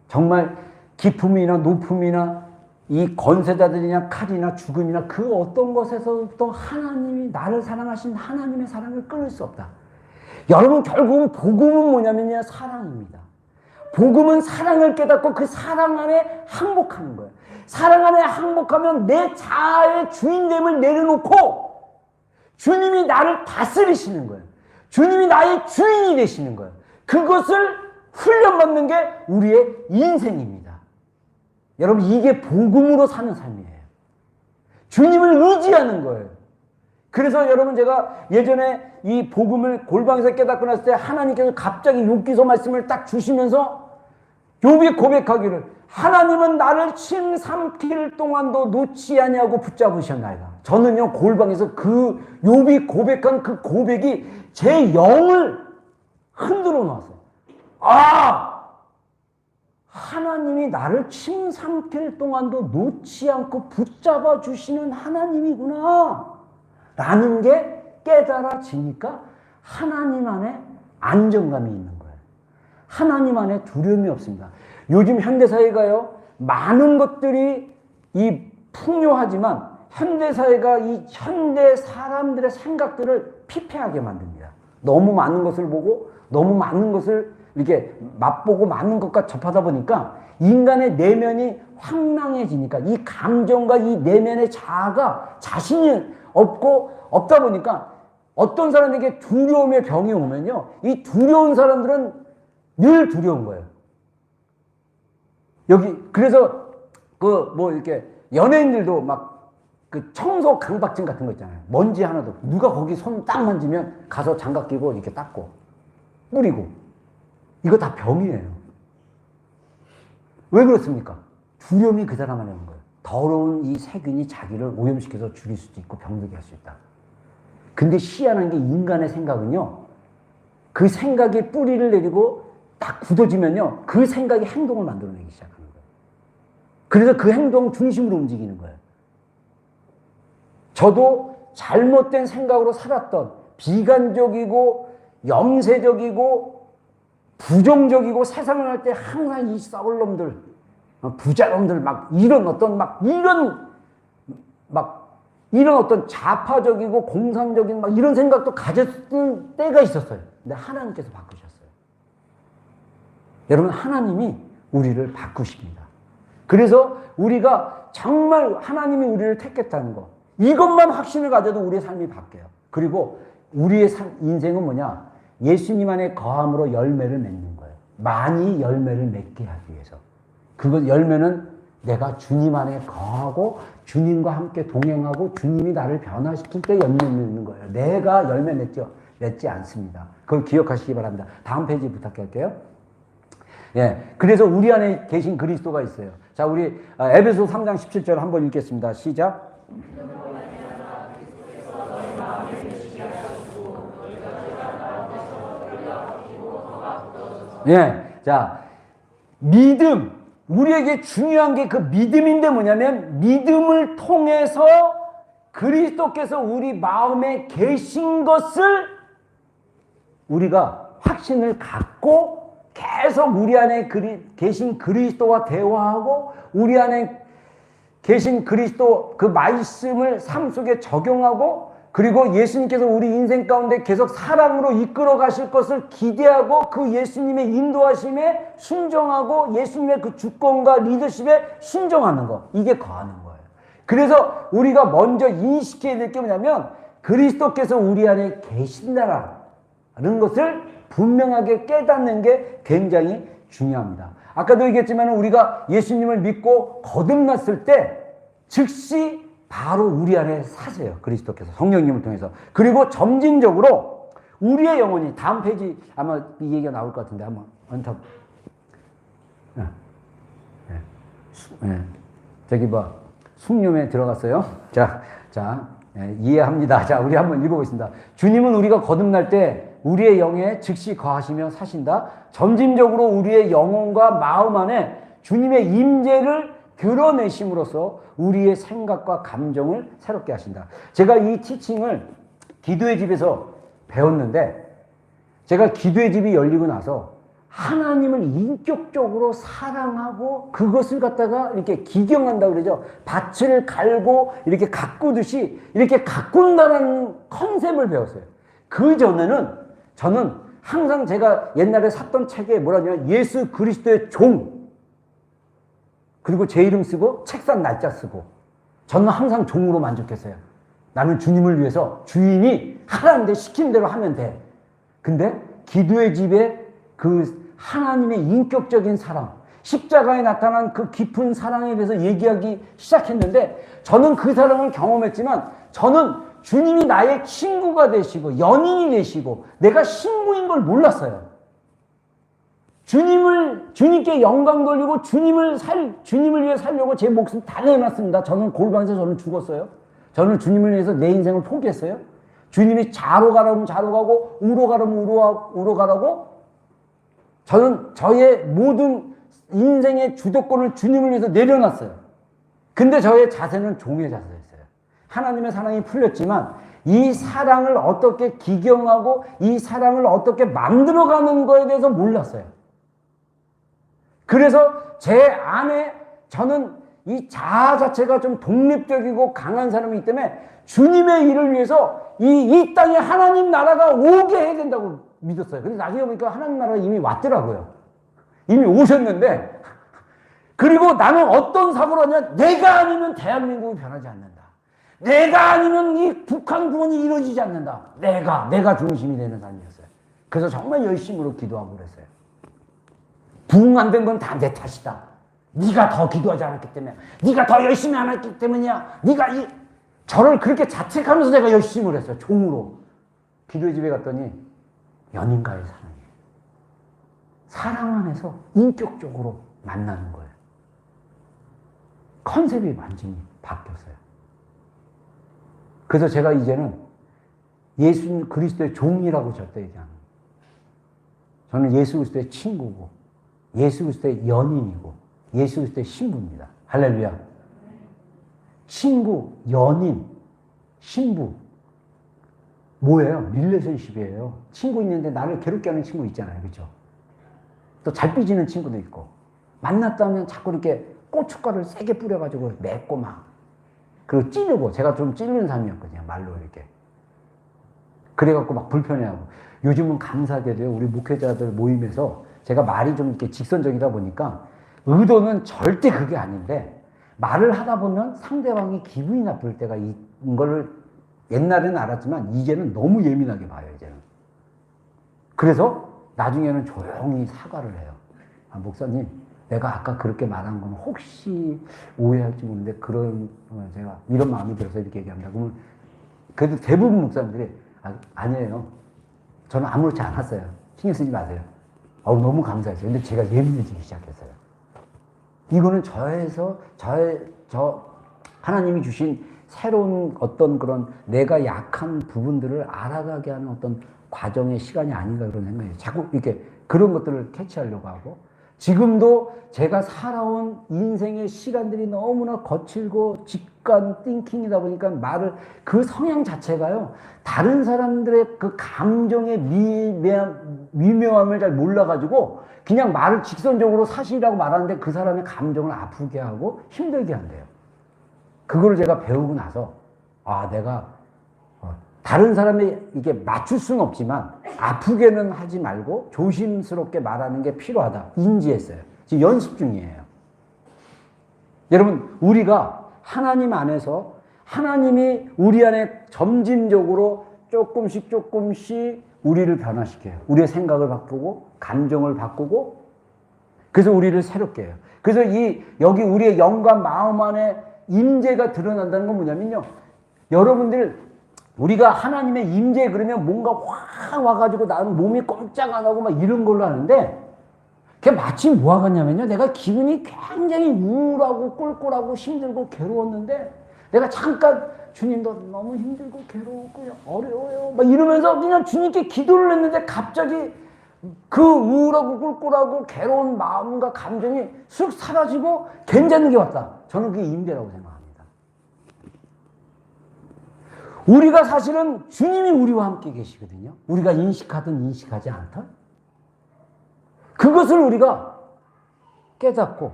정말 기품이나 높음이나 이 권세자들이나 칼이나 죽음이나 그 어떤 것에서부터 하나님이 나를 사랑하신 하나님의 사랑을 끊을 수 없다. 여러분 결국은 복음은 뭐냐면요, 사랑입니다. 복음은 사랑을 깨닫고 그 사랑 안에 항복하는 거예요. 사랑 안에 항복하면 내 자아의 주인됨을 내려놓고 주님이 나를 다스리시는 거예요. 주님이 나의 주인이 되시는 거예요. 그것을 훈련받는 게 우리의 인생입니다. 여러분 이게 복음으로 사는 삶이에요. 주님을 의지하는 거예요. 그래서 여러분 제가 예전에 이 복음을 골방에서 깨닫고 났을 때 하나님께서 갑자기 욥기서 말씀을 딱 주시면서 욥이 고백하기를 하나님은 나를 침 삼킬 동안도 놓지 아니하고 붙잡으셨나이다. 저는요 골방에서 그 욥이 고백한 그 고백이 제 영을 흔들어 놨어요. 아! 하나님이 나를 침 삼킬 동안도 놓지 않고 붙잡아 주시는 하나님이구나 라는 게 깨달아지니까 하나님 안에 안정감이 있는 거예요. 하나님 안에 두려움이 없습니다. 요즘 현대사회가요 많은 것들이 이 풍요하지만 현대사회가 이 현대 사람들의 생각들을 피폐하게 만듭니다. 너무 많은 것을 보고 너무 많은 것을 이렇게 맛보고 많은 것과 접하다 보니까 인간의 내면이 황량해지니까 이 감정과 이 내면의 자아가 자신이 없다 보니까 어떤 사람에게 두려움의 병이 오면요, 이 두려운 사람들은 늘 두려운 거예요. 그래서 이렇게 연예인들도 막 그 청소 강박증 같은 거 있잖아요. 먼지 하나도 누가 거기 손 딱 만지면 가서 장갑 끼고 이렇게 닦고 뿌리고. 이거 다 병이에요. 왜 그렇습니까? 두려움이 그 사람 안에 있는 거예요. 더러운 이 세균이 자기를 오염시켜서 죽일 수도 있고 병들게 할 수 있다. 근데 희한한 게 인간의 생각은요, 그 생각에 뿌리를 내리고 딱 굳어지면요, 그 생각이 행동을 만들어내기 시작하는 거예요. 그래서 그 행동 중심으로 움직이는 거예요. 저도 잘못된 생각으로 살았던 비관적이고 염세적이고 부정적이고 세상을 할 때 항상 이 썩을 놈들, 부자놈들 이런 어떤 좌파적이고 공산적인 이런 생각도 가졌을 때가 있었어요. 근데 하나님께서 바꾸셨어요. 여러분 하나님이 우리를 바꾸십니다. 그래서 우리가 정말 하나님이 우리를 택했다는 거, 이것만 확신을 가져도 우리의 삶이 바뀌어요. 그리고 우리의 인생은 뭐냐? 예수님 안에 거함으로 열매를 맺는 거예요. 많이 열매를 맺게 하기 위해서. 그 열매는 내가 주님 안에 거하고 주님과 함께 동행하고 주님이 나를 변화시킬 때 열매 맺는 거예요. 내가 열매 맺지 않습니다. 그걸 기억하시기 바랍니다. 다음 페이지 부탁할게요. 예. 그래서 우리 안에 계신 그리스도가 있어요. 자, 우리 에베소 3장 17절 한번 읽겠습니다. 시작. 예. 자, 믿음. 우리에게 중요한 게 그 믿음인데 뭐냐면 믿음을 통해서 그리스도께서 우리 마음에 계신 것을 우리가 확신을 갖고 계속 우리 안에 계신 그리스도와 대화하고 우리 안에 계신 그리스도 그 말씀을 삶 속에 적용하고 그리고 예수님께서 우리 인생 가운데 계속 사랑으로 이끌어 가실 것을 기대하고 그 예수님의 인도하심에 순종하고 예수님의 그 주권과 리더십에 순종하는 것. 이게 거하는 거예요. 그래서 우리가 먼저 인식해야 될 게 뭐냐면 그리스도께서 우리 안에 계신다라는 것을 분명하게 깨닫는 게 굉장히 중요합니다. 아까도 얘기했지만 우리가 예수님을 믿고 거듭났을 때 즉시 바로 우리 안에 사세요. 그리스도께서 성령님을 통해서. 그리고 점진적으로 우리의 영혼이 다음 페이지 아마 이 얘기가 나올 것 같은데 한번 언탑. 저기 뭐 숭늉에 들어갔어요. 자, 이해합니다. 자, 우리 한번 읽어보겠습니다. 주님은 우리가 거듭날 때 우리의 영에 즉시 거하시며 사신다. 점진적으로 우리의 영혼과 마음 안에 주님의 임재를 드러내심으로써 우리의 생각과 감정을 새롭게 하신다. 제가 이 티칭을 기도의 집에서 배웠는데 제가 기도의 집이 열리고 나서 하나님을 인격적으로 사랑하고 그것을 갖다가 이렇게 기경한다고 그러죠. 밭을 갈고 이렇게 가꾸듯이 이렇게 가꾼다는 컨셉을 배웠어요. 그 전에는 저는 항상 제가 옛날에 샀던 책에 뭐라냐면 예수 그리스도의 종 그리고 제 이름 쓰고 책상 날짜 쓰고 저는 항상 종으로 만족했어요. 나는 주님을 위해서 주인이 하라는데 시킨 대로 하면 돼. 근데 기도의 집에 그 하나님의 인격적인 사랑, 십자가에 나타난 그 깊은 사랑에 대해서 얘기하기 시작했는데 저는 그 사랑을 경험했지만 저는 주님이 나의 친구가 되시고 연인이 되시고 내가 신부인 걸 몰랐어요. 주님께 영광 돌리고 주님을 위해 살려고 제 목숨 다 내놨습니다. 저는 골방에서 저는 죽었어요. 저는 주님을 위해서 내 인생을 포기했어요. 주님이 좌로 가라면 좌로 가고 우로 가라면 우로 가라고 저는 저의 모든 인생의 주도권을 주님을 위해서 내려놨어요. 근데 저의 자세는 종의 자세였어요. 하나님의 사랑이 풀렸지만 이 사랑을 어떻게 기경하고 이 사랑을 어떻게 만들어가는 거에 대해서 몰랐어요. 그래서 제 안에 저는 이 자아 자체가 좀 독립적이고 강한 사람이기 때문에 주님의 일을 위해서 이 땅에 하나님 나라가 오게 해야 된다고 믿었어요. 근데 나중에 보니까 하나님 나라가 이미 왔더라고요. 이미 오셨는데 그리고 나는 어떤 사고를 하냐 내가 아니면 대한민국이 변하지 않는다. 내가 아니면 이 북한 구원이 이루어지지 않는다. 내가 중심이 되는 삶이었어요. 그래서 정말 열심으로 기도하고 그랬어요. 부흥 안 된 건 다 내 탓이다. 네가 더 기도하지 않았기 때문에, 네가 더 열심히 안 했기 때문이야. 저를 그렇게 자책하면서 내가 열심을 했어요. 종으로. 기도의 집에 갔더니 연인과의 사랑이에요. 사랑 안에서 인격적으로 만나는 거예요. 컨셉이 완전히 바뀌었어요. 그래서 제가 이제는 예수 그리스도의 종이라고 절대 얘기 안 해요. 저는 예수 그리스도의 친구고 예수 그리스도의 연인이고 예수 그리스도의 신부입니다. 할렐루야. 친구, 연인, 신부 뭐예요? 릴레이션십이에요. 친구 있는데 나를 괴롭게 하는 친구 있잖아요. 그렇죠? 또 잘 삐지는 친구도 있고 만났다면 자꾸 이렇게 고춧가루를 세게 뿌려가지고 맵고 막 그리고 찌르고 제가 좀 찌르는 사람이었거든요. 말로 이렇게 그래갖고 막 불편해하고 요즘은 감사하게도요. 우리 목회자들 모임에서 제가 말이 좀 이렇게 직선적이다 보니까 의도는 절대 그게 아닌데 말을 하다 보면 상대방이 기분이 나쁠 때가 있는 걸 옛날에는 알았지만 이제는 너무 예민하게 봐요. 이제는. 그래서 나중에는 조용히 사과를 해요. 아, 목사님 내가 아까 그렇게 말한 건 혹시 오해할지 모르는데 그런 제가 이런 마음이 들어서 이렇게 얘기합니다. 그러면 그래도 대부분 목사님들이 아니에요. 저는 아무렇지 않았어요. 신경 쓰지 마세요. 너무 감사했어요. 근데 제가 예민해지기 시작했어요. 이거는 저 하나님이 주신 새로운 어떤 그런 내가 약한 부분들을 알아가게 하는 어떤 과정의 시간이 아닌가 그런 생각이에요. 자꾸 이렇게 그런 것들을 캐치하려고 하고, 지금도 제가 살아온 인생의 시간들이 너무나 거칠고 직관 띵킹이다 보니까 그 성향 자체가요, 다른 사람들의 그 감정의 미묘함을 잘 몰라가지고 그냥 말을 직선적으로 사실이라고 말하는데 그 사람의 감정을 아프게 하고 힘들게 한대요. 그거를 제가 배우고 나서 내가 다른 사람이 이게 맞출 수는 없지만 아프게는 하지 말고 조심스럽게 말하는 게 필요하다 인지했어요. 지금 연습 중이에요. 여러분, 우리가 하나님 안에서 하나님이 우리 안에 점진적으로 조금씩 우리를 변화시켜요. 우리의 생각을 바꾸고 감정을 바꾸고, 그래서 우리를 새롭게 해요. 그래서 여기 우리의 영과 마음 안에 임재가 드러난다는 건 뭐냐면요, 여러분들, 우리가 하나님의 임재 그러면 뭔가 확 와가지고 나는 몸이 꼼짝 안 하고 막 이런 걸로 하는데, 그게 마치 뭐가 같냐면요, 내가 기분이 굉장히 우울하고 꿀꿀하고 힘들고 괴로웠는데 내가 잠깐 주님도 너무 힘들고 괴로웠고 어려워요 막 이러면서 그냥 주님께 기도를 했는데 갑자기 그 우울하고 꿀꿀하고 괴로운 마음과 감정이 쑥 사라지고 괜찮은 게 왔다. 저는 그게 임재라고 생각합니다. 우리가 사실은 주님이 우리와 함께 계시거든요. 우리가 인식하든 인식하지 않든 그것을 우리가 깨닫고,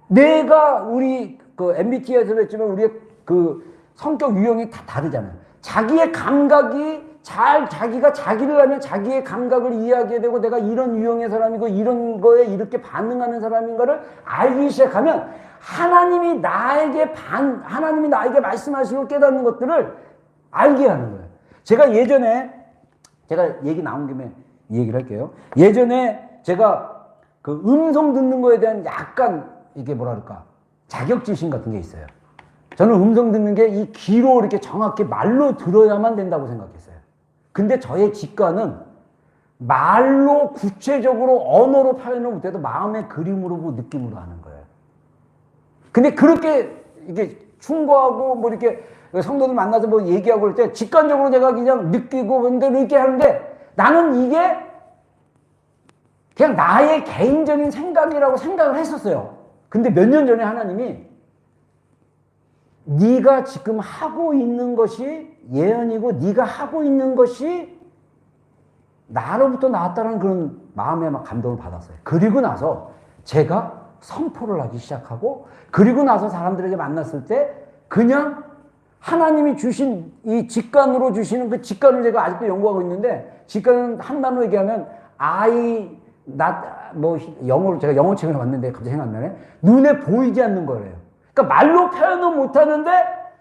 내가 우리 MBTI에서 했지만 우리의 그 성격 유형이 다 다르잖아요. 자기의 감각이 자기가 자기를 하면 자기의 감각을 이해하게 되고, 내가 이런 유형의 사람이고 이런 거에 이렇게 반응하는 사람인가를 알기 시작하면 하나님이 나에게 말씀하시고 깨닫는 것들을 알게 하는 거예요. 제가 얘기 나온 김에 이 얘기를 할게요. 예전에 제가 그 음성 듣는 거에 대한 약간 이게 뭐랄까 자격지심 같은 게 있어요. 저는 음성 듣는 게 이 귀로 이렇게 정확히 말로 들어야만 된다고 생각했어요. 근데 저의 직관은 말로 구체적으로 언어로 표현을 못해도 마음의 그림으로 느낌으로 하는 거예요. 근데 그렇게 이게 충고하고 뭐 이렇게 성도들 만나서 뭐 얘기하고 그럴 때 직관적으로 제가 그냥 느끼고 근데 이렇게 하는데, 나는 이게 그냥 나의 개인적인 생각이라고 생각을 했었어요. 근데 몇 년 전에 하나님이 네가 지금 하고 있는 것이 예언이고 네가 하고 있는 것이 나로부터 나왔다는 그런 마음의 감동을 받았어요. 그리고 나서 제가 선포를 하기 시작하고, 그리고 나서 사람들에게 만났을 때 그냥 하나님이 주신 이 직관으로 주시는 그 직관을 제가 아직도 연구하고 있는데, 직관은 한 단어로 얘기하면 영어로 제가 영어 책을 봤는데 갑자기 생각나네. 눈에 보이지 않는 거예요. 그러니까 말로 표현은 못하는데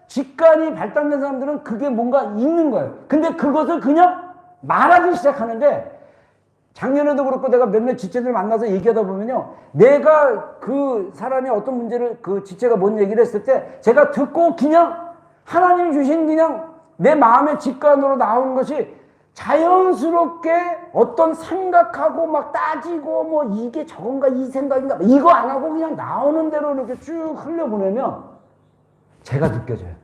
직관이 발달된 사람들은 그게 뭔가 있는 거예요. 근데 그것을 그냥 말하기 시작하는데, 작년에도 그렇고 내가 몇몇 지체들 만나서 얘기하다 보면요, 내가 그 사람이 어떤 문제를 그 지체가 뭔 얘기를 했을 때 제가 듣고 그냥 하나님이 주신 그냥 내 마음의 직관으로 나오는 것이 자연스럽게 어떤 생각하고 막 따지고 뭐 이게 저건가 이 생각인가 이거 안 하고 그냥 나오는 대로 이렇게 쭉 흘려보내면 제가 느껴져요.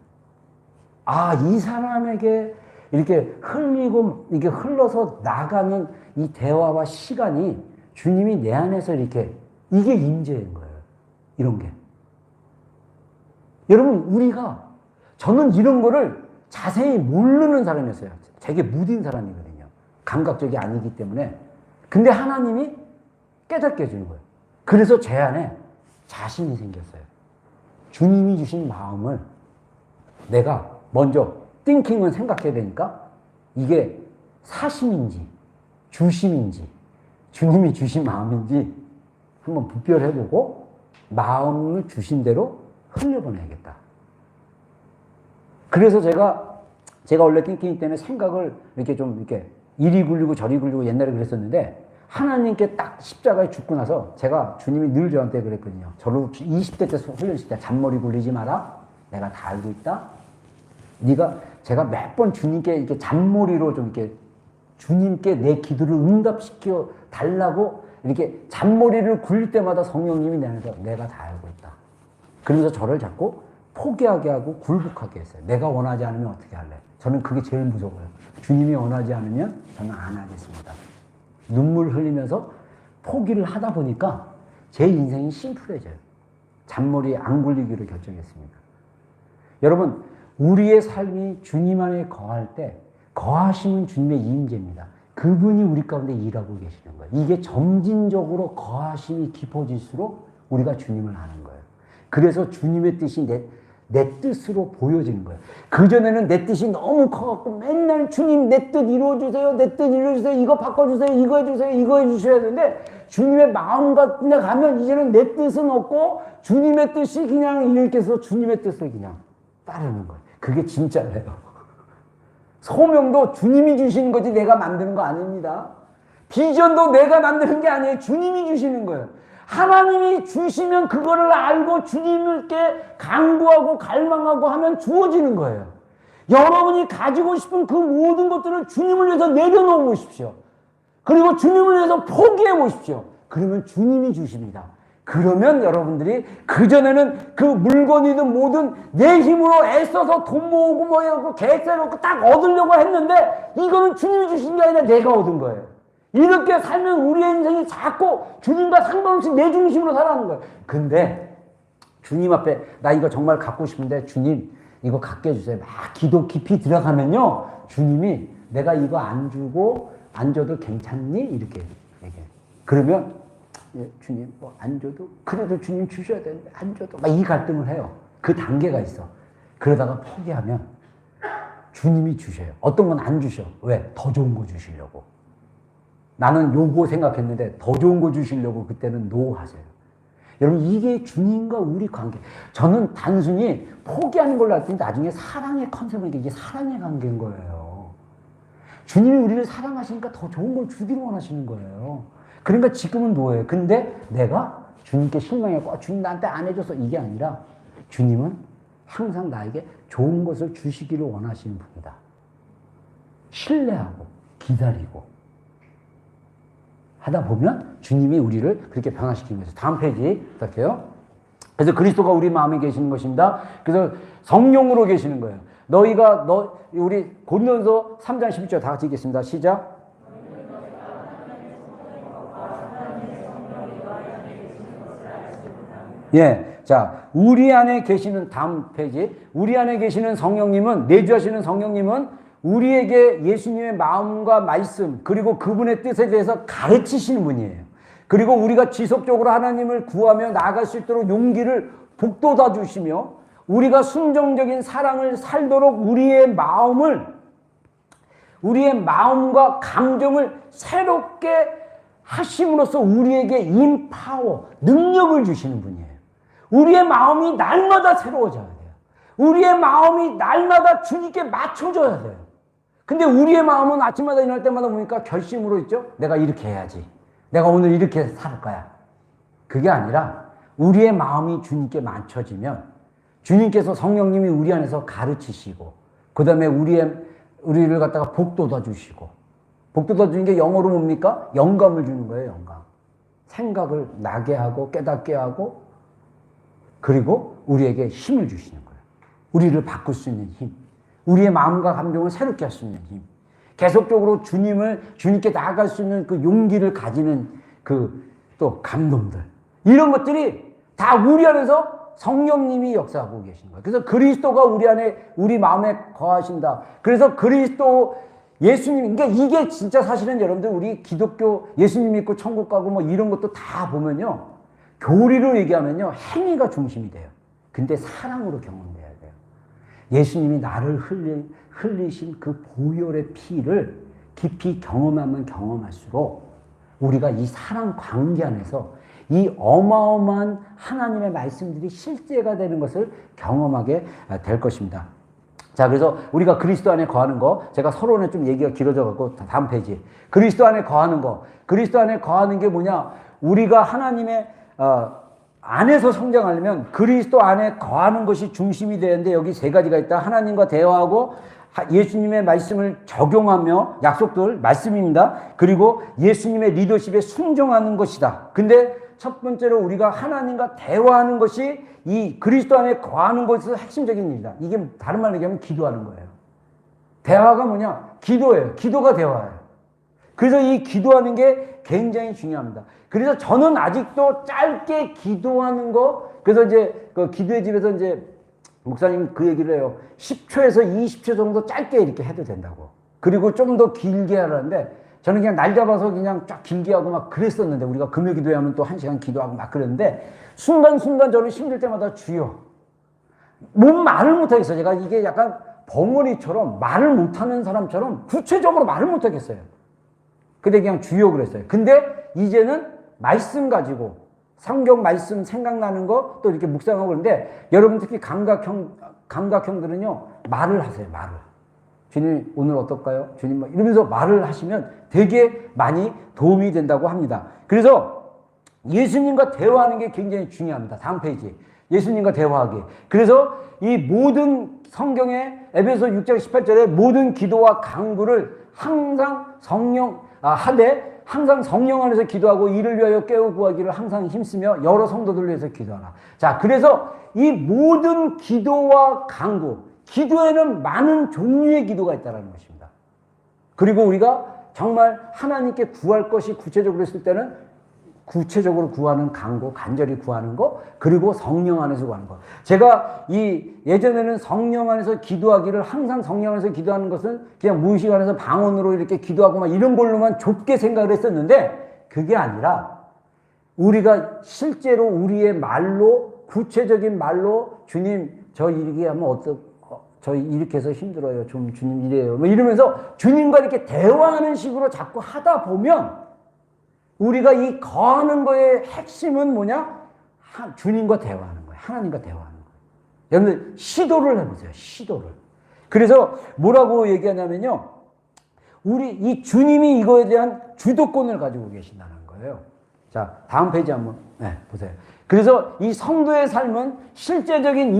이 사람에게 이렇게 흘리고 이게 흘러서 나가는 이 대화와 시간이 주님이 내 안에서 이게 임재인 거예요. 이런 게. 여러분, 저는 이런 거를 자세히 모르는 사람이었어요. 되게 무딘 사람이거든요. 감각적이 아니기 때문에. 근데 하나님이 깨닫게 해주는 거예요. 그래서 제 안에 자신이 생겼어요. 주님이 주신 마음을 내가 먼저 띵킹은 생각해야 되니까 이게 사심인지 주심인지 주님이 주신 마음인지 한번 분별해보고 마음을 주신 대로 흘려보내야겠다. 그래서 제가 원래 띵킹 때문에 생각을 이렇게 좀 이렇게 이리 굴리고 저리 굴리고 옛날에 그랬었는데, 하나님께 딱 십자가에 죽고 나서 제가 주님이 늘 저한테 그랬거든요. 저를 20대 때 훈련시킬 때 잔머리 굴리지 마라. 내가 다 알고 있다. 제가 몇 번 주님께 이렇게 잔머리로 좀 이렇게 주님께 내 기도를 응답시켜 달라고 이렇게 잔머리를 굴릴 때마다 성령님이 내가 다 알고 있다. 그러면서 저를 자꾸 포기하게 하고 굴복하게 했어요. 내가 원하지 않으면 어떻게 할래? 저는 그게 제일 무서워요. 주님이 원하지 않으면 저는 안 하겠습니다. 눈물 흘리면서 포기를 하다 보니까 제 인생이 심플해져요. 잔머리에 안 굴리기로 결정했습니다. 여러분, 우리의 삶이 주님 안에 거할 때 거하시는 주님의 임재입니다. 그분이 우리 가운데 일하고 계시는 거예요. 이게 점진적으로 거하심이 깊어질수록 우리가 주님을 아는 거예요. 그래서 주님의 뜻이 내 뜻으로 보여지는 거예요. 그전에는 내 뜻이 너무 커갖고 맨날 주님 내 뜻 이루어주세요. 내 뜻 이루어주세요. 이거 바꿔주세요. 이거 해주세요. 이거 해주셔야 되는데 주님의 마음과 그냥 가면 이제는 내 뜻은 없고 주님의 뜻이 그냥 이렇게 해서 주님의 뜻을 그냥 따르는 거예요. 그게 진짜예요. 소명도 주님이 주시는 거지 내가 만드는 거 아닙니다. 비전도 내가 만드는 게 아니에요. 주님이 주시는 거예요. 하나님이 주시면 그거를 알고 주님께 간구하고 갈망하고 하면 주어지는 거예요. 여러분이 가지고 싶은 그 모든 것들을 주님을 위해서 내려놓아 보십시오. 그리고 주님을 위해서 포기해 보십시오. 그러면 주님이 주십니다. 그러면 여러분들이 그전에는 그 물건이든 뭐든 내 힘으로 애써서 돈 모으고 뭐 해갖고 계획 세워놓고 딱 얻으려고 했는데 이거는 주님이 주신 게 아니라 내가 얻은 거예요. 이렇게 살면 우리의 인생이 자꾸 주님과 상관없이 내 중심으로 살아가는 거예요. 근데 주님 앞에 나 이거 정말 갖고 싶은데 주님 이거 갖게 해주세요. 막 기도 깊이 들어가면요. 주님이 내가 이거 안 주고 안 줘도 괜찮니? 이렇게 얘기해요. 그러면 예, 주님 뭐 안 줘도 그래도 주님 주셔야 되는데 안 줘도 막 이 갈등을 해요. 그 단계가 있어. 그러다가 포기하면 주님이 주셔요. 어떤 건 안 주셔. 왜? 더 좋은 거 주시려고. 나는 요거 생각했는데 더 좋은 거 주시려고 그때는 노 하세요. 여러분 이게 주님과 우리 관계. 저는 단순히 포기하는 걸로 할 때 나중에 사랑의 컨셉은 이게 사랑의 관계인 거예요. 주님이 우리를 사랑하시니까 더 좋은 걸 주기를 원하시는 거예요. 그러니까 지금은 노예요. 근데 내가 주님께 실망했고 주님 나한테 안 해줘서 이게 아니라 주님은 항상 나에게 좋은 것을 주시기를 원하시는 분이다. 신뢰하고 기다리고 하다 보면 주님이 우리를 그렇게 변화시키는 거죠. 다음 페이지 부탁해요. 그래서 그리스도가 우리 마음에 계시는 것입니다. 그래서 성령으로 계시는 거예요. 우리 고린도서 3장 11절 다 같이 읽겠습니다. 시작. 예. 자, 우리 안에 계시는 다음 페이지. 우리 안에 계시는 성령님은, 내주하시는 성령님은 우리에게 예수님의 마음과 말씀, 그리고 그분의 뜻에 대해서 가르치시는 분이에요. 그리고 우리가 지속적으로 하나님을 구하며 나아갈 수 있도록 용기를 북돋아 주시며, 우리가 순종적인 사랑을 살도록 우리의 마음과 감정을 새롭게 하심으로써 우리에게 임파워, 능력을 주시는 분이에요. 우리의 마음이 날마다 새로워져야 돼요. 우리의 마음이 날마다 주님께 맞춰져야 돼요. 근데 우리의 마음은 아침마다 일어날 때마다 보니까 결심으로 있죠? 내가 이렇게 해야지. 내가 오늘 이렇게 살 거야. 그게 아니라 우리의 마음이 주님께 맞춰지면 주님께서 성령님이 우리 안에서 가르치시고 그 다음에 우리를 갖다가 복돋아 주시고 복돋아 주는 게 영어로 뭡니까? 영감을 주는 거예요. 영감. 생각을 나게 하고 깨닫게 하고 그리고 우리에게 힘을 주시는 거예요. 우리를 바꿀 수 있는 힘. 우리의 마음과 감정을 새롭게 할 수 있는 힘. 계속적으로 주님께 나아갈 수 있는 그 용기를 가지는 또 감동들. 이런 것들이 다 우리 안에서 성령님이 역사하고 계시는 거예요. 그래서 그리스도가 우리 마음에 거하신다. 그래서 그리스도 예수님, 그러니까 이게 진짜 사실은 여러분들 우리 기독교 예수님 믿고 천국 가고 뭐 이런 것도 다 보면요. 교리로 얘기하면요. 행위가 중심이 돼요. 근데 사랑으로 경험돼야 돼요. 예수님이 나를 흘리신 그 보혈의 피를 깊이 경험하면 경험할수록 우리가 이 사랑 관계 안에서 이 어마어마한 하나님의 말씀들이 실제가 되는 것을 경험하게 될 것입니다. 자, 그래서 우리가 그리스도 안에 거하는 거, 제가 서론에 좀 얘기가 길어져갖고 다음 페이지. 그리스도 안에 거하는 거. 그리스도 안에 거하는 게 뭐냐? 우리가 하나님의 안에서 성장하려면 그리스도 안에 거하는 것이 중심이 되는데 여기 세 가지가 있다. 하나님과 대화하고 예수님의 말씀을 적용하며 약속들 말씀입니다. 그리고 예수님의 리더십에 순종하는 것이다. 근데 첫 번째로 우리가 하나님과 대화하는 것이 이 그리스도 안에 거하는 것에서 핵심적인 일이다. 이게 다른 말로 얘기하면 기도하는 거예요. 대화가 뭐냐? 기도예요. 기도가 대화예요. 그래서 이 기도하는 게 굉장히 중요합니다. 그래서 저는 아직도 짧게 기도하는 거, 그래서 이제 그 기도의 집에서 이제 목사님 그 얘기를 해요. 10초에서 20초 정도 짧게 이렇게 해도 된다고. 그리고 좀 더 길게 하라는데 저는 그냥 날 잡아서 그냥 쫙 길게 하고 막 그랬었는데, 우리가 금요 기도회 하면 또 1시간 기도하고 막 그랬는데, 순간순간 저는 힘들 때마다 주여. 뭔 말을 못하겠어요. 제가 이게 약간 벙어리처럼 말을 못하는 사람처럼 구체적으로 말을 못하겠어요. 근데 그냥 주여 그랬어요. 근데 이제는 말씀 가지고 성경 말씀 생각나는 거 또 이렇게 묵상하고 그러는데, 여러분 특히 감각형들은요, 말을 하세요. 말을. 주님 오늘 어떨까요? 주님 뭐 이러면서 말을 하시면 되게 많이 도움이 된다고 합니다. 그래서 예수님과 대화하는 게 굉장히 중요합니다. 다음 페이지. 예수님과 대화하기. 그래서 이 모든 성경의 에베소 6장 18절에 모든 기도와 간구를 항상 항상 성령 안에서 기도하고 이를 위하여 깨어 구하기를 항상 힘쓰며 여러 성도들을 위해서 기도하라. 자, 그래서 이 모든 기도와 간구, 기도에는 많은 종류의 기도가 있다는 것입니다. 그리고 우리가 정말 하나님께 구할 것이 구체적으로 있을 때는 구체적으로 구하는 간구, 간절히 구하는 거, 그리고 성령 안에서 구하는 거. 제가 예전에는 성령 안에서 기도하기를, 항상 성령 안에서 기도하는 것은 그냥 무의식 안에서 방언으로 이렇게 기도하고 막 이런 걸로만 좁게 생각을 했었는데, 그게 아니라 우리가 실제로 우리의 말로, 구체적인 말로 주님 저 이렇게 하면 저 이렇게 해서 힘들어요. 좀 주님 이래요. 뭐 이러면서 주님과 이렇게 대화하는 식으로 자꾸 하다 보면, 우리가 이 거하는 거의 핵심은 뭐냐? 주님과 대화하는 거예요. 하나님과 대화하는 거예요. 여러분들 시도를 해보세요. 시도를. 그래서 뭐라고 얘기하냐면요, 이 주님이 이거에 대한 주도권을 가지고 계신다는 거예요. 자, 다음 페이지 한번 보세요. 그래서 이 성도의 삶은 실제적인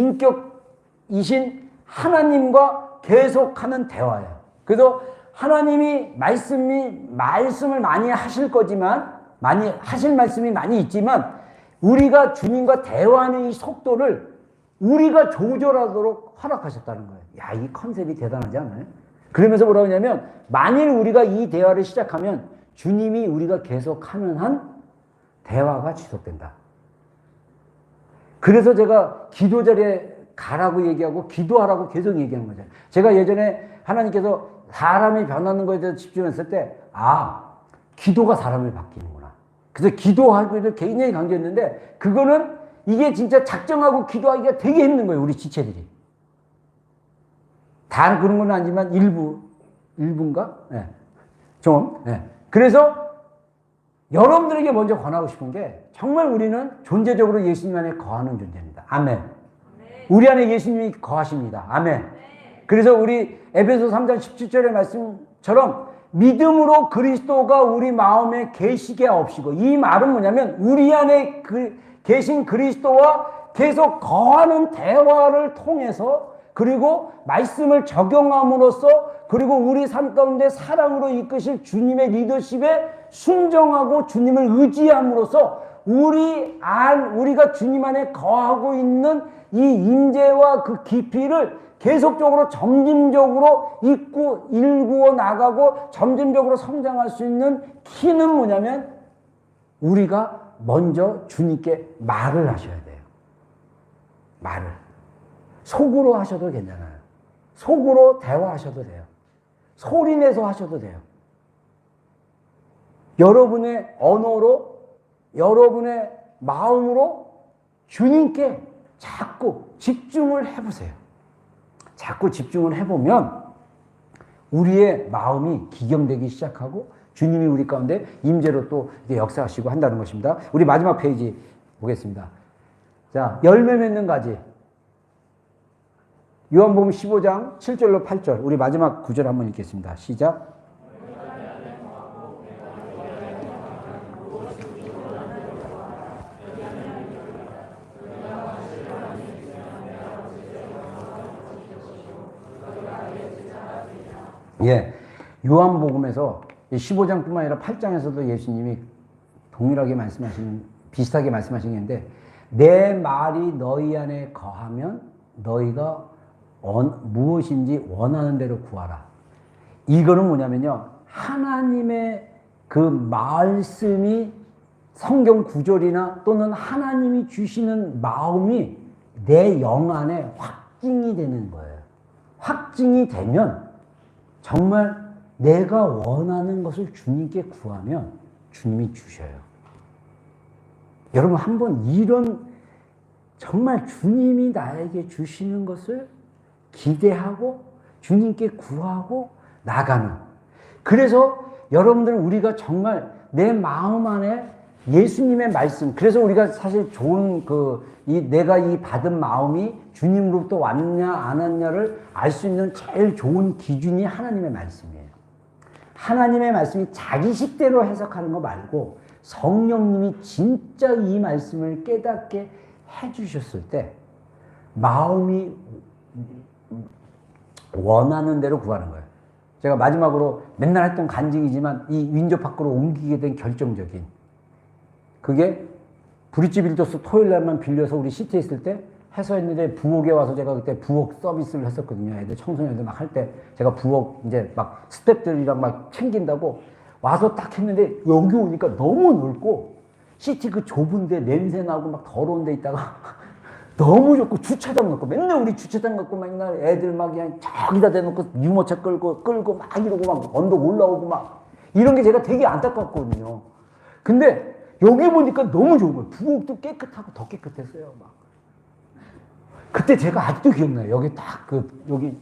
인격이신 하나님과 계속하는 대화예요. 그래서 하나님이 말씀을 많이 하실 거지만, 많이 하실 말씀이 많이 있지만, 우리가 주님과 대화하는 이 속도를 우리가 조절하도록 허락하셨다는 거예요. 야, 이 컨셉이 대단하지 않아요? 그러면서 뭐라고 하냐면, 만일 우리가 이 대화를 시작하면 주님이 우리가 계속하는 한 대화가 지속된다. 그래서 제가 기도 자리에 가라고 얘기하고 기도하라고 계속 얘기하는 거죠. 제가 예전에 하나님께서 사람이 변하는 것에 대해서 집중했을 때, 기도가 사람을 바뀌는구나. 그래서 기도하기를 굉장히 강조했는데, 그거는 이게 진짜 작정하고 기도하기가 되게 힘든 거예요. 우리 지체들이. 다 그런 건 아니지만 일부인가? 네. 좀. 네. 그래서 여러분들에게 먼저 권하고 싶은 게, 정말 우리는 존재적으로 예수님 안에 거하는 존재입니다. 아멘. 우리 안에 예수님이 거하십니다. 아멘. 그래서 우리 에베소 3장 17절의 말씀처럼 믿음으로 그리스도가 우리 마음에 계시게 하옵시고, 이 말은 뭐냐면 우리 안에 계신 그리스도와 계속 거하는 대화를 통해서, 그리고 말씀을 적용함으로써, 그리고 우리 삶 가운데 사랑으로 이끄실 주님의 리더십에 순종하고 주님을 의지함으로써 우리가 주님 안에 거하고 있는 이 임재와 그 깊이를 계속적으로 점진적으로 일구어 나가고 점진적으로 성장할 수 있는 키는 뭐냐면, 우리가 먼저 주님께 말을 하셔야 돼요. 말을. 속으로 하셔도 괜찮아요. 속으로 대화하셔도 돼요. 소리내서 하셔도 돼요. 여러분의 언어로, 여러분의 마음으로 주님께 자꾸 집중을 해보세요. 자꾸 집중을 해보면 우리의 마음이 기경되기 시작하고 주님이 우리 가운데 임재로 또 역사하시고 한다는 것입니다. 우리 마지막 페이지 보겠습니다. 자, 열매 맺는 가지. 요한복음 15장 7절로 8절. 우리 마지막 구절 한번 읽겠습니다. 시작. 예, 요한복음에서 15장뿐만 아니라 8장에서도 예수님이 동일하게 비슷하게 말씀하신 게 있는데, 내 말이 너희 안에 거하면 너희가 무엇인지 원하는 대로 구하라. 이거는 뭐냐면요, 하나님의 그 말씀이 성경 구절이나 또는 하나님이 주시는 마음이 내 영 안에 확증이 되는 거예요. 확증이 되면 정말 내가 원하는 것을 주님께 구하면 주님이 주셔요. 여러분, 한번 이런 정말 주님이 나에게 주시는 것을 기대하고 주님께 구하고 나가는, 그래서 여러분들, 우리가 정말 내 마음 안에 예수님의 말씀, 그래서 우리가 사실 좋은 내가 이 받은 마음이 주님으로부터 왔냐 안 왔냐를 알 수 있는 제일 좋은 기준이 하나님의 말씀이에요. 하나님의 말씀이 자기식대로 해석하는 거 말고 성령님이 진짜 이 말씀을 깨닫게 해주셨을 때 마음이 원하는 대로 구하는 거예요. 제가 마지막으로 맨날 했던 간증이지만 이 윈저 밖으로 옮기게 된 결정적인, 그게 브릿지 빌더스 토요일 날만 빌려서 우리 시티에 있을 때 해서 했는데, 부엌에 와서 제가 그때 부엌 서비스를 했었거든요. 애들 청소년들 막 할 때 제가 부엌 이제 막 스태프들이랑 막 챙긴다고 와서 딱 했는데, 여기 오니까 너무 넓고 시티 그 좁은데 냄새 나고 막 더러운 데 있다가 너무 좋고, 주차장 놓고 맨날 우리 주차장 갖고 맨날 애들 막 그냥 저기다 대놓고 유모차 끌고 막 이러고 막 언덕 올라오고 막 이런 게 제가 되게 안타깝거든요. 근데 여기 보니까 너무 좋은 거예요. 부엌도 깨끗하고 더 깨끗했어요. 막. 그때 제가 아직도 기억나요. 여기 딱 여기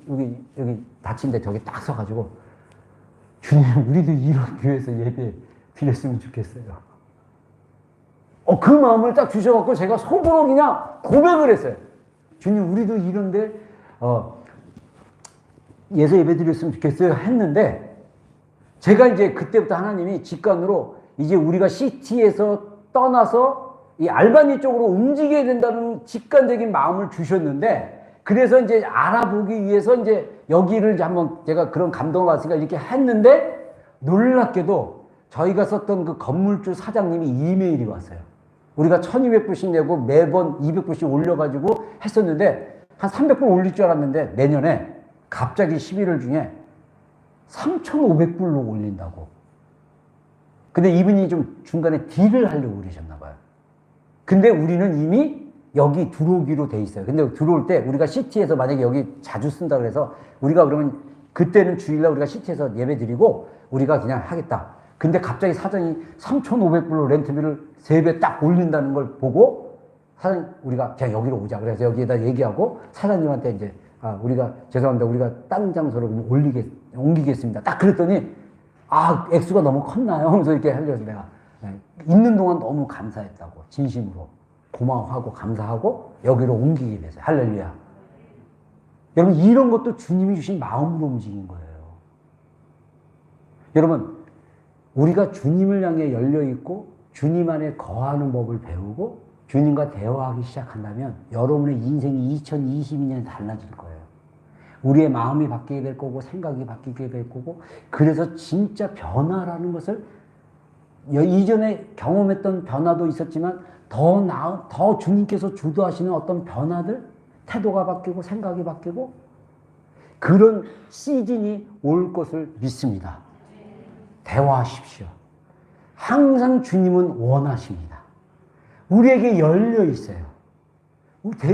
닫힌 데 저기 딱 서가지고, 주님, 우리도 이런 교회에서 예배 드렸으면 좋겠어요. 그 마음을 딱 주셔갖고 제가 속으로 그냥 고백을 했어요. 주님, 우리도 이런데 예서 예배 드렸으면 좋겠어요 했는데, 제가 이제 그때부터 하나님이 직관으로 이제 우리가 시티에서 떠나서 이 알바니 쪽으로 움직여야 된다는 직관적인 마음을 주셨는데, 그래서 이제 알아보기 위해서 이제 여기를 이제 한번 제가 그런 감동을 받았으니까 이렇게 했는데, 놀랍게도 저희가 썼던 그 건물주 사장님이 이메일이 왔어요. 우리가 1200불씩 내고 매번 200불씩 올려가지고 했었는데, 한 300불 올릴 줄 알았는데 내년에 갑자기 11월 중에 3,500불로 올린다고. 근데 이분이 좀 중간에 딜을 하려고 그러셨나 봐요. 근데 우리는 이미 여기 들어오기로 돼 있어요. 근데 들어올 때 우리가 시티에서 만약에 여기 자주 쓴다 그래서 우리가 그러면 그때는 주일날 우리가 시티에서 예배 드리고 우리가 그냥 하겠다. 근데 갑자기 사장이 3,500불로 렌트비를 3배 딱 올린다는 걸 보고, 사장님, 우리가 그냥 여기로 오자. 그래서 여기에다 얘기하고 사장님한테 이제, 우리가 죄송합니다. 우리가 다른 장소로 옮기겠습니다. 딱 그랬더니, 액수가 너무 컸나요? 하면서 이렇게 하려서 내가 있는 동안 너무 감사했다고, 진심으로 고마워하고 감사하고 여기로 옮기게 됐어요. 할렐루야. 여러분, 이런 것도 주님이 주신 마음으로 움직인 거예요. 여러분, 우리가 주님을 향해 열려있고 주님 안에 거하는 법을 배우고 주님과 대화하기 시작한다면 여러분의 인생이 2022년에 달라질 거예요. 우리의 마음이 바뀌게 될 거고 생각이 바뀌게 될 거고, 그래서 진짜 변화라는 것을 이전에 경험했던 변화도 있었지만 더 주님께서 주도하시는 어떤 변화들, 태도가 바뀌고 생각이 바뀌고 그런 시즌이 올 것을 믿습니다. 대화하십시오. 항상 주님은 원하십니다. 우리에게 열려 있어요.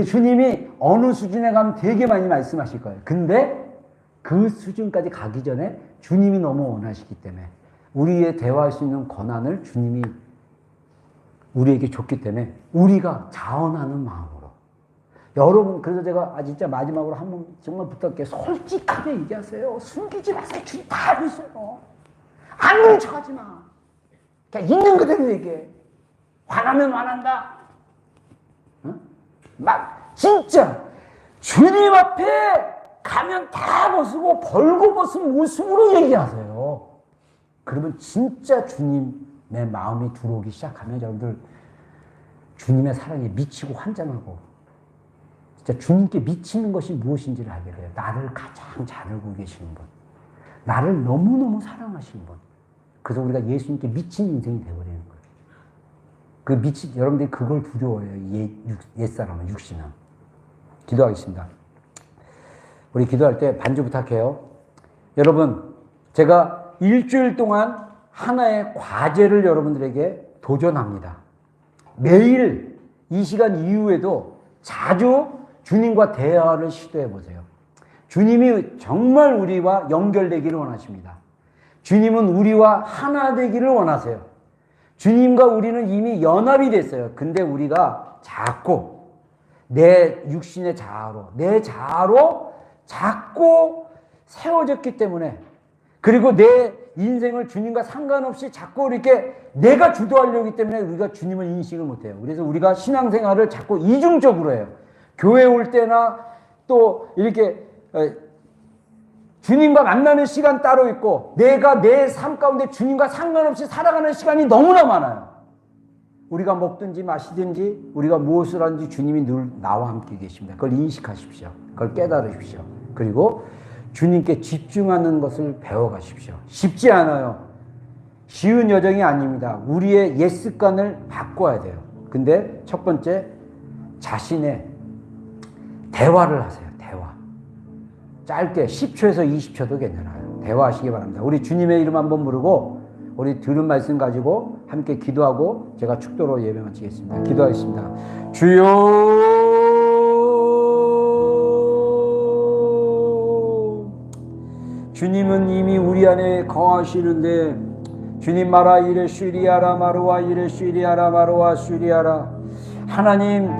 주님이 어느 수준에 가면 되게 많이 말씀하실 거예요. 근데 그 수준까지 가기 전에 주님이 너무 원하시기 때문에 우리의 대화할 수 있는 권한을 주님이 우리에게 줬기 때문에 우리가 자원하는 마음으로. 여러분, 그래서 제가 진짜 마지막으로 한번 정말 부탁할게요. 솔직하게 얘기하세요. 숨기지 마세요. 주님 다 알고 있어요. 안 그런 척 하지 마. 그냥 있는 그대로 얘기해. 화나면 화난다. 응? 막 진짜 주님 앞에 가면 다 벗고 벌거벗은 모습으로 얘기하세요. 그러면 진짜 주님의 마음이 들어오기 시작하면 여러분들 주님의 사랑에 미치고 환장하고 진짜 주님께 미치는 것이 무엇인지를 알게 돼요. 나를 가장 잘 알고 계시는 분, 나를 너무너무 사랑하신 분. 그래서 우리가 예수님께 미친 인생이 되어버리는 거예요. 여러분들이 그걸 두려워해요. 옛사람은, 육신은. 기도하겠습니다. 우리 기도할 때 반주 부탁해요. 여러분, 제가 일주일 동안 하나의 과제를 여러분들에게 도전합니다. 매일 이 시간 이후에도 자주 주님과 대화를 시도해 보세요. 주님이 정말 우리와 연결되기를 원하십니다. 주님은 우리와 하나 되기를 원하세요. 주님과 우리는 이미 연합이 됐어요. 근데 우리가 자꾸 내 육신의 자아로, 내 자아로 자꾸 세워졌기 때문에, 그리고 내 인생을 주님과 상관없이 자꾸 이렇게 내가 주도하려기 때문에 우리가 주님을 인식을 못해요. 그래서 우리가 신앙생활을 자꾸 이중적으로 해요. 교회 올 때나 또 이렇게 주님과 만나는 시간 따로 있고, 내가 내 삶 가운데 주님과 상관없이 살아가는 시간이 너무나 많아요. 우리가 먹든지 마시든지 우리가 무엇을 하든지 주님이 늘 나와 함께 계십니다. 그걸 인식하십시오. 그걸 깨달으십시오. 그리고 주님께 집중하는 것을 배워가십시오. 쉽지 않아요. 쉬운 여정이 아닙니다. 우리의 옛 습관을 바꿔야 돼요. 근데 첫 번째, 자신의 대화를 하세요. 대화. 짧게 10초에서 20초도 괜찮아요. 대화하시기 바랍니다. 우리 주님의 이름 한번 부르고 우리 들은 말씀 가지고 함께 기도하고 제가 축도로 예배 마치겠습니다. 기도하겠습니다. 주여, 주님은 이미 우리 안에 거하시는데, 주님 마라 이레 쉬리아라 마루아 이레 쉬리아라 마루아 쉬리아라. 하나님,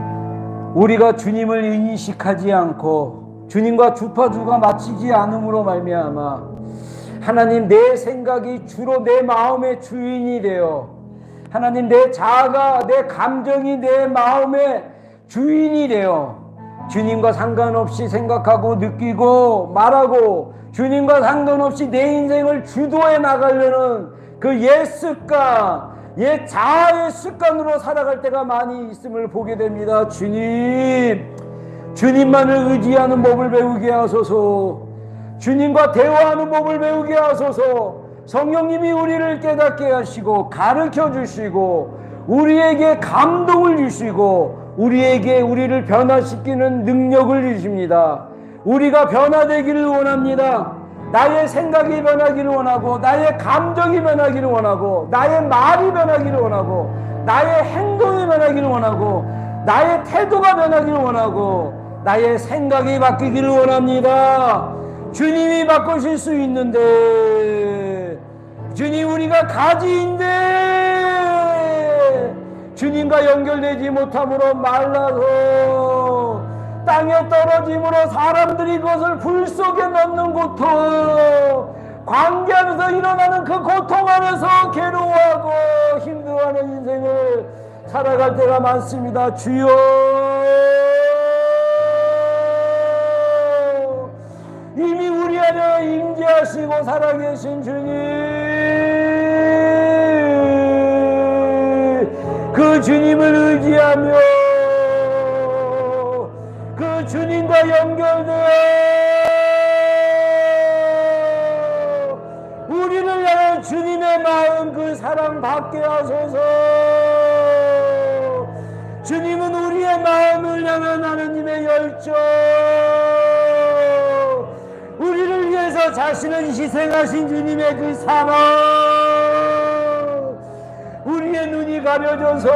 우리가 주님을 인식하지 않고 주님과 주파수가 맞추지 않음으로 말미암아 하나님, 내 생각이 주로 내 마음의 주인이 되어, 하나님, 내 자아가, 내 감정이 내 마음의 주인이 되어 주님과 상관없이 생각하고 느끼고 말하고 주님과 상관없이 내 인생을 주도해 나가려는 그 옛 습관, 옛 자아의 습관으로 살아갈 때가 많이 있음을 보게 됩니다. 주님, 주님만을 의지하는 법을 배우게 하소서. 주님과 대화하는 법을 배우게 하소서. 성령님이 우리를 깨닫게 하시고 가르쳐 주시고 우리에게 감동을 주시고 우리를 변화시키는 능력을 주십니다. 우리가 변화되기를 원합니다. 나의 생각이 변하기를 원하고, 나의 감정이 변하기를 원하고, 나의 말이 변하기를 원하고, 나의 행동이 변하기를 원하고, 나의 태도가 변하기를 원하고, 나의 생각이 바뀌기를 원합니다. 주님이 바꾸실 수 있는데, 주님, 우리가 가지인데 주님과 연결되지 못함으로 말라서 땅에 떨어짐으로 사람들이 그것을 불 속에 넣는 고통, 관계하면서 일어나는 그 고통 안에서 괴로워하고 힘들어하는 인생을 살아갈 때가 많습니다. 주여, 이미 우리 안에 임재하시고 살아계신 주님, 그 주님을 의지하며 그 주님과 연결되어 우리를 향한 주님의 마음, 그 사랑 받게 하소서. 주님은 우리의 마음을 향한 하나님의 열정, 우리를 위해서 자신을 희생하신 주님의 그 사랑, 우리의 눈이 가려져서,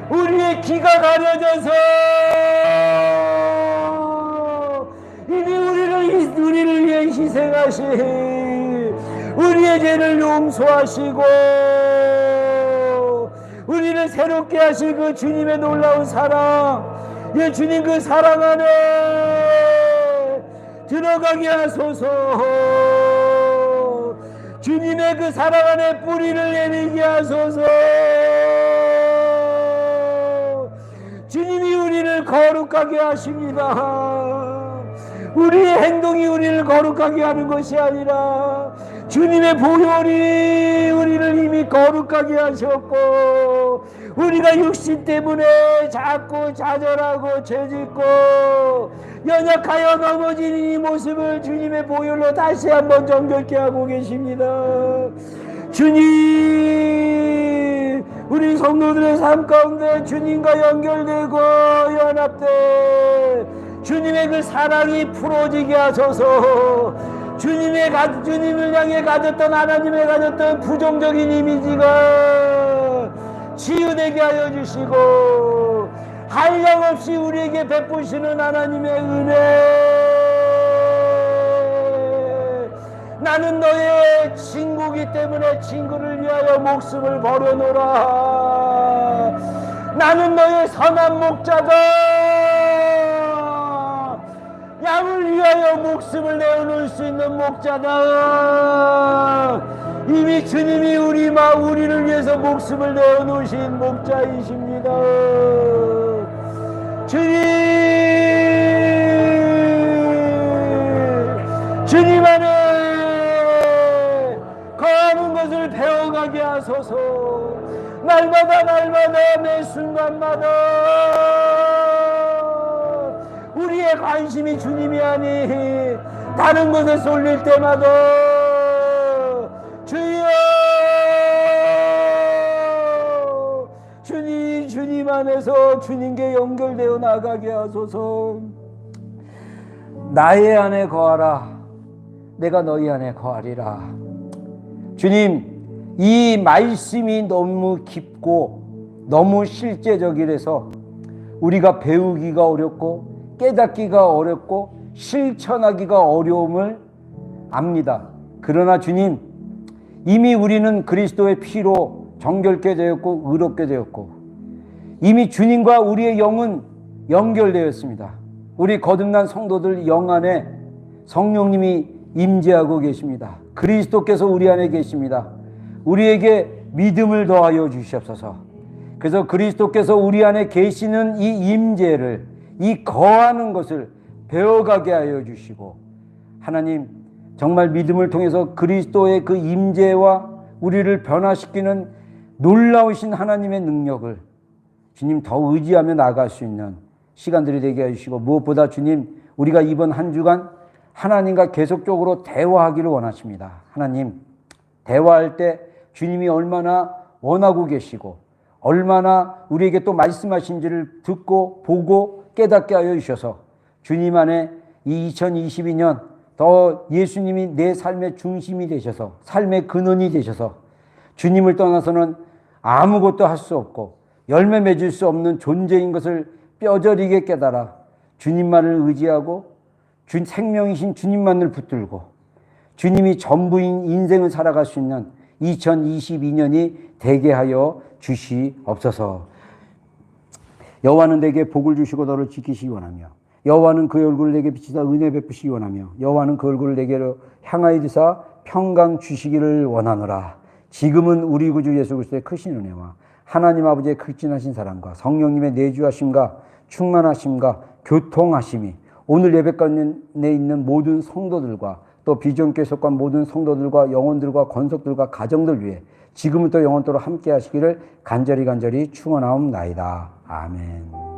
우리의 귀가 가려져서 이미 우리를 위해 희생하신, 우리의 죄를 용서하시고 우리를 새롭게 하실 그 주님의 놀라운 사랑, 예, 주님 그 사랑 안에 들어가게 하소서. 주님의 그 사랑 안에 뿌리를 내리게 하소서. 주님이 우리를 거룩하게 하십니다. 우리의 행동이 우리를 거룩하게 하는 것이 아니라 주님의 보혈이 우리를 이미 거룩하게 하셨고, 우리가 육신 때문에 자꾸 좌절하고 죄짓고 연약하여 넘어지는 이 모습을 주님의 보혈로 다시 한번 정결케 하고 계십니다. 주님, 우리 성도들의 삶 가운데 주님과 연결되고 연합돼 주님의 그 사랑이 풀어지게 하소서. 주님을 향해 가졌던, 하나님의 가졌던 부정적인 이미지가 치유되게 하여 주시고, 한량없이 우리에게 베푸시는 하나님의 은혜. 나는 너의 친구이기 때문에 친구를 위하여 목숨을 버려놓으라. 나는 너의 선한 목자다. 양을 위하여 목숨을 내어놓을 수 있는 목자다. 이미 주님이 우리를 위해서 목숨을 내어놓으신 목자이십니다. 주님 안에 거하는 것을 배워가게 하소서. 날마다 매 순간마다 우리의 관심이 주님이 아니 다른 것에 쏠릴 때마다 주여, 주님 안에서 주님께 연결되어 나가게 하소서. 나의 안에 거하라. 내가 너희 안에 거하리라. 주님, 이 말씀이 너무 깊고 너무 실제적이라서 우리가 배우기가 어렵고 깨닫기가 어렵고 실천하기가 어려움을 압니다. 그러나 주님, 이미 우리는 그리스도의 피로 정결케 되었고 의롭게 되었고 이미 주님과 우리의 영은 연결되었습니다. 우리 거듭난 성도들 영 안에 성령님이 임재하고 계십니다. 그리스도께서 우리 안에 계십니다. 우리에게 믿음을 더하여 주시옵소서. 그래서 그리스도께서 우리 안에 계시는 이 임재를, 이 거하는 것을 배워가게 하여 주시고, 하나님 정말 믿음을 통해서 그리스도의 그 임재와 우리를 변화시키는 놀라우신 하나님의 능력을 주님 더 의지하며 나아갈 수 있는 시간들이 되게 해주시고, 무엇보다 주님, 우리가 이번 한 주간 하나님과 계속적으로 대화하기를 원하십니다. 하나님, 대화할 때 주님이 얼마나 원하고 계시고 얼마나 우리에게 또 말씀하신지를 듣고 보고 깨닫게 하여 주셔서 주님 안에 이 2022년 더 예수님이 내 삶의 중심이 되셔서, 삶의 근원이 되셔서 주님을 떠나서는 아무것도 할 수 없고 열매 맺을 수 없는 존재인 것을 뼈저리게 깨달아 주님만을 의지하고 생명이신 주님만을 붙들고 주님이 전부인 인생을 살아갈 수 있는 2022년이 되게 하여 주시옵소서. 여호와는 내게 복을 주시고 너를 지키시기 원하며, 여호와는 그의 얼굴을 내게 비치사 은혜 베푸시기 원하며, 여호와는 그 얼굴을 내게로 향하여 드사 평강 주시기를 원하노라. 지금은 우리 구주 예수 그리스도의 크신 은혜와 하나님 아버지의 극진하신 사랑과 성령님의 내주하심과 충만하심과 교통하심이 오늘 예배관에 있는 모든 성도들과 또 비전교회 속한 모든 성도들과 영혼들과 권속들과 가정들 위해 지금부터 영원토록 함께 하시기를 간절히 축원하옵나이다. 아멘.